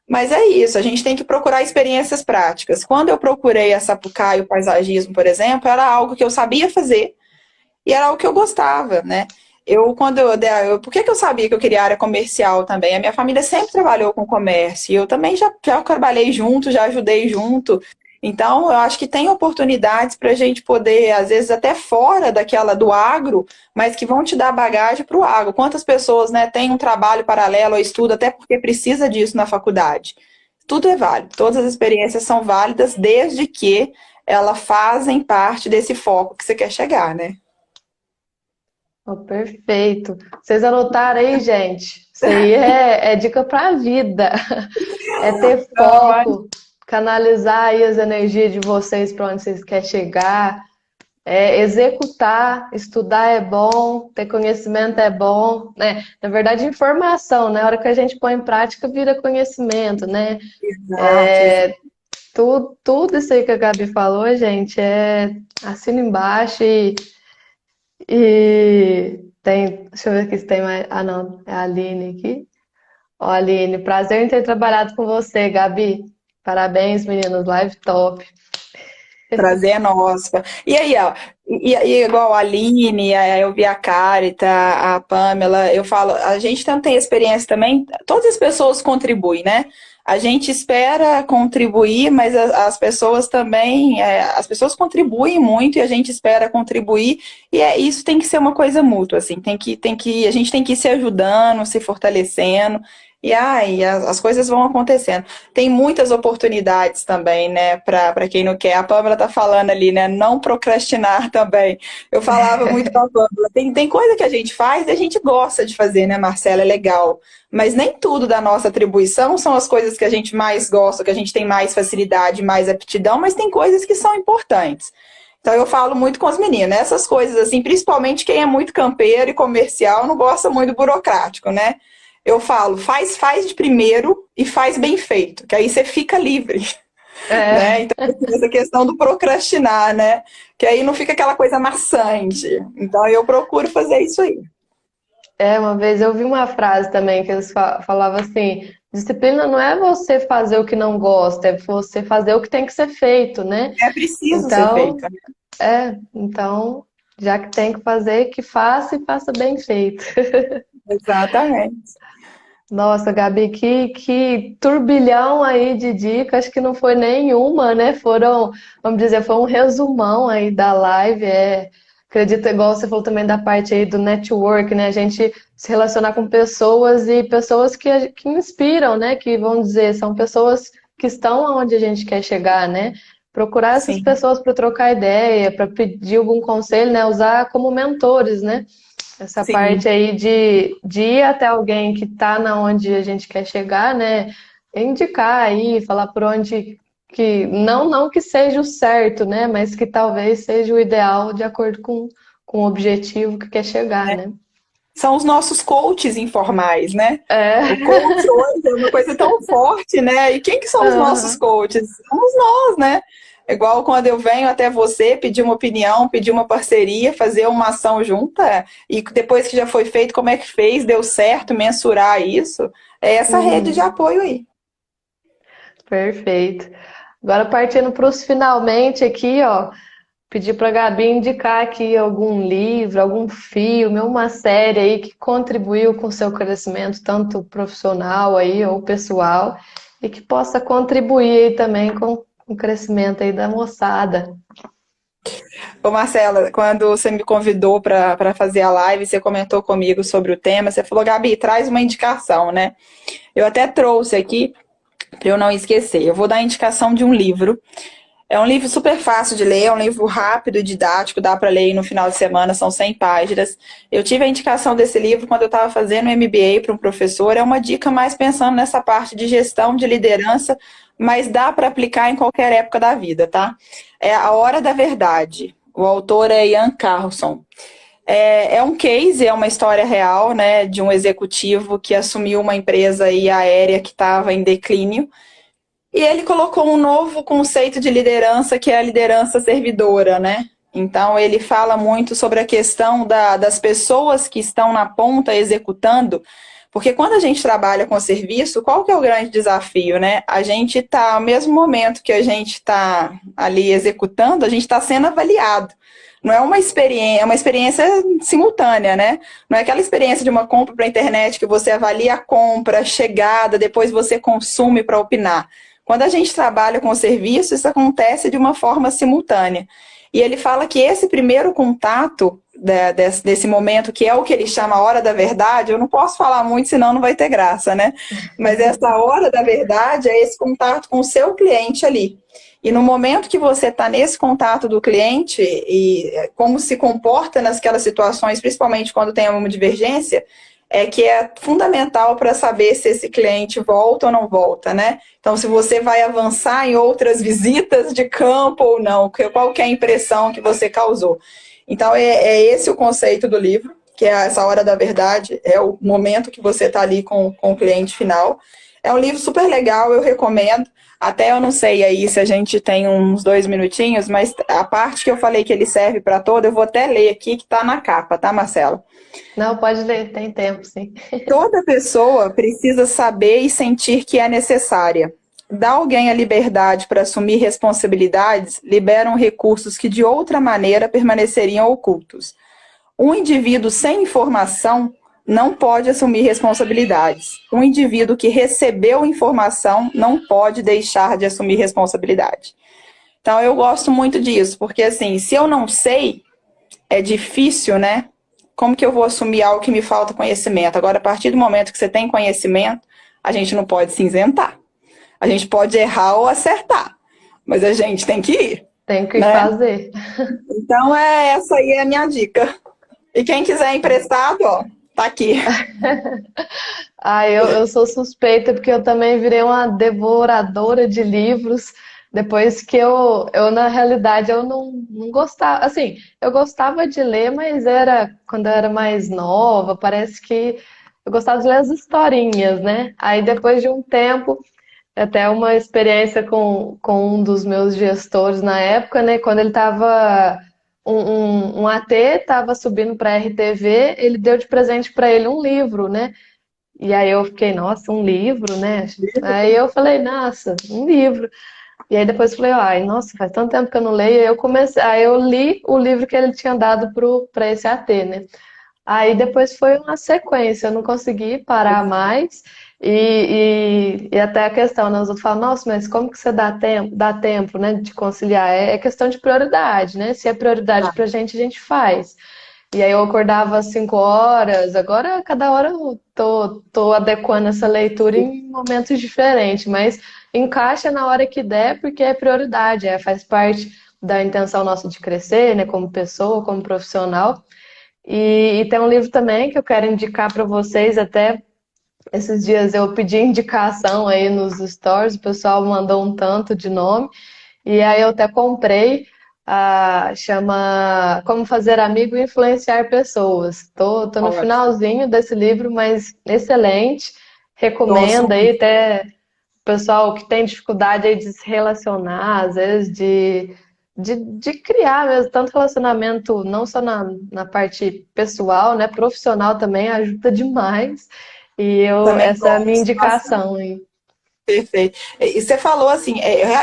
Mas é isso, a gente tem que procurar experiências práticas. Quando eu procurei a Sapucaí, o paisagismo, por exemplo, era algo que eu sabia fazer e era algo que eu gostava, né? Por que eu sabia que eu queria área comercial também? A minha família sempre trabalhou com comércio e eu também já trabalhei junto, já ajudei junto. Então, eu acho que tem oportunidades para a gente poder, às vezes, até fora daquela do agro, mas que vão te dar bagagem para o agro. Quantas pessoas, né, têm um trabalho paralelo ou estudo, até porque precisa disso na faculdade? Tudo é válido, todas as experiências são válidas, desde que elas fazem parte desse foco que você quer chegar, né? Oh, perfeito. Vocês anotaram aí, gente? Isso aí é dica para a vida. É ter Não, mas foco, canalizar aí as energias de vocês para onde vocês querem chegar, executar, estudar é bom, ter conhecimento é bom, né? Na verdade, informação, né? A hora que a gente põe em prática, vira conhecimento, né? exato, exato. Tudo isso aí que a Gabi falou, gente, assina embaixo e tem, deixa eu ver aqui se tem mais. Ah, não, é a Aline aqui. Ó, Aline, prazer em ter trabalhado com você, Gabi. Parabéns, meninos, live top. Prazer é nosso. E aí, ó, e igual a Aline, eu vi a Carita, a Pamela, eu falo, a gente tanto tem experiência também, todas as pessoas contribuem, né? A gente espera contribuir, mas as pessoas também, as pessoas contribuem muito e a gente espera contribuir, e isso tem que ser uma coisa mútua, assim, a gente tem que ir se ajudando, se fortalecendo, e aí as coisas vão acontecendo. Tem muitas oportunidades também, né, para quem não quer. A Pamela tá falando ali, né, não procrastinar também. Eu falava muito com a Pamela, tem coisa que a gente faz e a gente gosta de fazer, né, Marcela, é legal. Mas nem tudo da nossa atribuição são as coisas que a gente mais gosta, que a gente tem mais facilidade, mais aptidão, mas tem coisas que são importantes. Então eu falo muito com as meninas, essas coisas assim, principalmente quem é muito campeiro e comercial, não gosta muito do burocrático, né? Eu falo, faz de primeiro e faz bem feito, que aí você fica livre, né? É, Então, assim, essa questão do procrastinar, né? Que aí não fica aquela coisa maçante. Então, eu procuro fazer isso aí. uma vez eu vi uma frase também que eles falavam assim: disciplina não é você fazer o que não gosta, é você fazer o que tem que ser feito, né? É preciso ser feito, Então, né? então, já que tem que fazer, que faça e faça bem feito. Exatamente. Nossa, Gabi, que turbilhão aí de dicas, que não foi nenhuma, né? Foram, vamos dizer, foi um resumão aí da live. Acredito, igual você falou também da parte aí do network, né? A gente se relacionar com pessoas e pessoas que inspiram, né? Que vamos dizer, são pessoas que estão onde a gente quer chegar, né? Procurar essas Sim, pessoas para trocar ideia, para pedir algum conselho, né? Usar como mentores, né? Essa sim. parte aí de ir até alguém que está na onde a gente quer chegar, né? Indicar aí, falar por onde que não que seja o certo, né? Mas que talvez seja o ideal de acordo com o objetivo que quer chegar, né? São os nossos coaches informais, né? O É. coach hoje é uma coisa tão forte, né? E quem que são os nossos Aham. coaches? Somos nós, né? Igual quando eu venho até você pedir uma opinião, pedir uma parceria, fazer uma ação junta, e depois que já foi feito, como é que fez, deu certo, mensurar isso. É essa rede de Uhum, apoio aí. perfeito. Agora partindo para os finalmente aqui, ó. Pedir para a Gabi indicar aqui algum livro, algum filme, uma série aí que contribuiu com o seu crescimento, tanto profissional aí ou pessoal, e que possa contribuir aí também com o crescimento aí da moçada. Ô Marcela, quando você me convidou para fazer a live, você comentou comigo sobre o tema, você falou, Gabi, traz uma indicação, né? Eu até trouxe aqui, para eu não esquecer. Eu vou dar a indicação de um livro. É um livro super fácil de ler, é um livro rápido e didático, dá para ler no final de semana, são 100 páginas. Eu tive a indicação desse livro quando eu estava fazendo o MBA para um professor, é uma dica mais pensando nessa parte de gestão, de liderança, mas dá para aplicar em qualquer época da vida, tá? É A Hora da Verdade. O autor é Ian Carlson. É um case, é uma história real, né, de um executivo que assumiu uma empresa aí aérea que estava em declínio. E ele colocou um novo conceito de liderança, que é a liderança servidora, né? Então, ele fala muito sobre a questão das pessoas que estão na ponta executando, porque quando a gente trabalha com serviço, qual que é o grande desafio, né? A gente está, ao mesmo momento que a gente está ali executando, a gente está sendo avaliado. Não é uma experiência simultânea, né? Não é aquela experiência de uma compra para a internet que você avalia a compra, a chegada, depois você consome para opinar. Quando a gente trabalha com o serviço, isso acontece de uma forma simultânea. E ele fala que esse primeiro contato desse momento, que é o que ele chama a hora da verdade, eu não posso falar muito, senão não vai ter graça, né? Mas essa hora da verdade é esse contato com o seu cliente ali. E no momento que você está nesse contato do cliente e como se comporta naquelas situações, principalmente quando tem uma divergência, é que é fundamental para saber se esse cliente volta ou não volta, né? Então, se você vai avançar em outras visitas de campo ou não, qual que é a impressão que você causou. Então, é esse o conceito do livro, que é essa hora da verdade, é o momento que você está ali com o cliente final. É um livro super legal, eu recomendo. Até eu não sei aí se a gente tem uns 2 minutinhos, mas a parte que eu falei que ele serve para todo, eu vou até ler aqui, que está na capa, tá, Marcelo? Não, pode ler, tem tempo, sim. Toda pessoa precisa saber e sentir que é necessária. Dar alguém a liberdade para assumir responsabilidades liberam recursos que de outra maneira permaneceriam ocultos. Um indivíduo sem informação não pode assumir responsabilidades. Um indivíduo que recebeu informação não pode deixar de assumir responsabilidade. Então eu gosto muito disso, porque assim, se eu não sei, é difícil, né? Como que eu vou assumir algo que me falta conhecimento? Agora, a partir do momento que você tem conhecimento, a gente não pode se isentar. A gente pode errar ou acertar, mas a gente tem que ir, Tem que né? fazer. Então, essa aí é a minha dica. E quem quiser emprestado, ó, tá aqui. Ah, eu sou suspeita porque eu também virei uma devoradora de livros. Depois que na realidade, eu não gostava. Assim, eu gostava de ler, mas era quando eu era mais nova. Parece que eu gostava de ler as historinhas, né? Aí depois de um tempo, até uma experiência com um dos meus gestores na época, né? Quando ele estava. Um AT estava subindo para a RTV, ele deu de presente para ele um livro, né? E aí eu fiquei, nossa, um livro, né? Aí eu falei, nossa, um livro. E aí depois eu falei, ai, nossa, faz tanto tempo que eu não leio. Aí eu li o livro que ele tinha dado para esse AT, né? Aí depois foi uma sequência, eu não consegui parar mais. E até a questão, né? Os outros falam, nossa, mas como que você dá tempo, né, de conciliar? É questão de prioridade, né? Se é prioridade pra gente, a gente faz. E aí eu acordava às 5 horas, agora cada hora eu tô adequando essa leitura em momentos diferentes, mas encaixa na hora que der, porque é prioridade, faz parte da intenção nossa de crescer, né, como pessoa, como profissional. E tem um livro também que eu quero indicar para vocês, até esses dias eu pedi indicação aí nos stories, o pessoal mandou um tanto de nome, e aí eu até comprei, chama Como Fazer Amigo e Influenciar Pessoas. Tô no Ótimo. finalzinho desse livro, mas excelente, Gosto recomendo aí, muito. até pessoal que tem dificuldade aí de se relacionar, às vezes de criar mesmo, tanto relacionamento, não só na parte pessoal, né? Profissional também ajuda demais. Também Essa é a minha gosto bastante. indicação, hein? Perfeito. E você falou assim,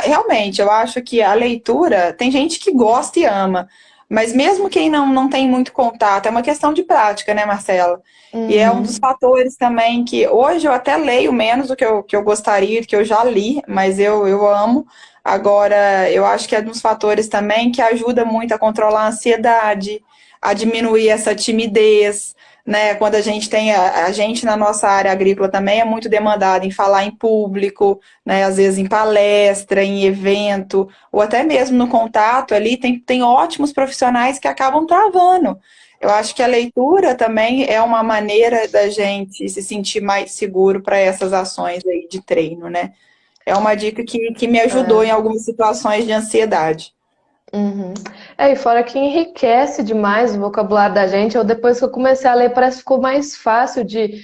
realmente, eu acho que a leitura, tem gente que gosta e ama, mas mesmo quem não tem muito contato, é uma questão de prática, né, Marcela? E é um dos Uhum. fatores também que hoje eu até leio menos do que eu gostaria, do que eu já li, mas eu amo. Agora, eu acho que é um dos fatores também que ajuda muito a controlar a ansiedade, a diminuir essa timidez, né? Quando a gente tem a gente na nossa área agrícola também é muito demandada em falar em público, né? Às vezes em palestra, em evento, ou até mesmo no contato ali, tem ótimos profissionais que acabam travando. Eu acho que a leitura também é uma maneira da gente se sentir mais seguro para essas ações aí de treino, né? É uma dica que me ajudou em É. algumas situações de ansiedade. Uhum. E fora que enriquece demais o vocabulário da gente. Eu, depois que eu comecei a ler, parece que ficou mais fácil de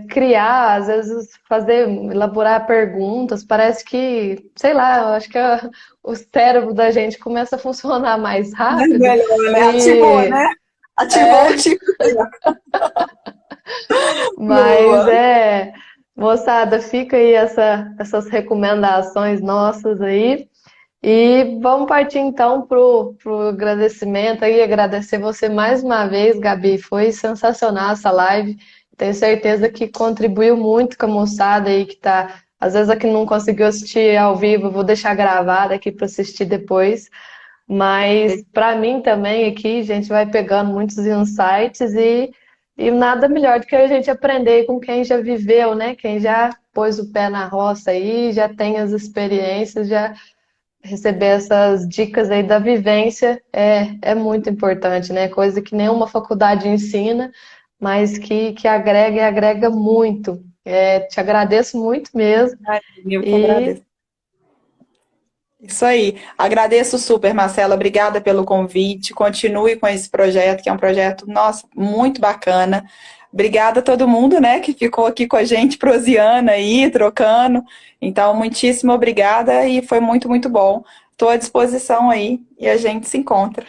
criar, às vezes fazer, elaborar perguntas. Parece que, sei lá, eu acho que o cérebro da gente começa a funcionar mais rápido. Melhor, né? Ativou, E né? Ativou o é, tipo. mas Boa. moçada, fica aí essas recomendações nossas aí. E vamos partir então pro agradecimento aí, agradecer você mais uma vez, Gabi. Foi sensacional essa live. Tenho certeza que contribuiu muito com a moçada aí que tá, às vezes aqui não conseguiu assistir ao vivo, eu vou deixar gravado aqui para assistir depois. Mas para mim também aqui, a gente vai pegando muitos insights e nada melhor do que a gente aprender com quem já viveu, né? Quem já pôs o pé na roça aí, já tem as experiências, já receber essas dicas aí da vivência é muito importante, né? Coisa que nenhuma faculdade ensina, mas que agrega e agrega muito. Te agradeço muito mesmo. Eu que E agradeço. Isso aí. Agradeço super, Marcela. Obrigada pelo convite. Continue com esse projeto, que é um projeto, nossa, muito bacana. Obrigada a todo mundo, né, que ficou aqui com a gente, proseando aí, trocando. Então, muitíssimo obrigada e foi muito, muito bom. Estou à disposição aí e a gente se encontra.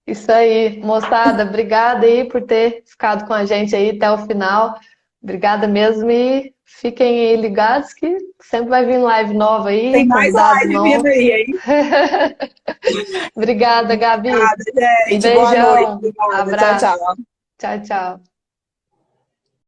isso aí, moçada, obrigada aí por ter ficado com a gente aí até o final. Obrigada mesmo e fiquem aí ligados que sempre vai vir live nova aí, Tem mais convidados live vindo novos. aí, hein? Obrigada, Gabi. Obrigada, Um gente. Boa noite. beijão, Obrigada. Tchau, abraço. tchau. Tchau, tchau.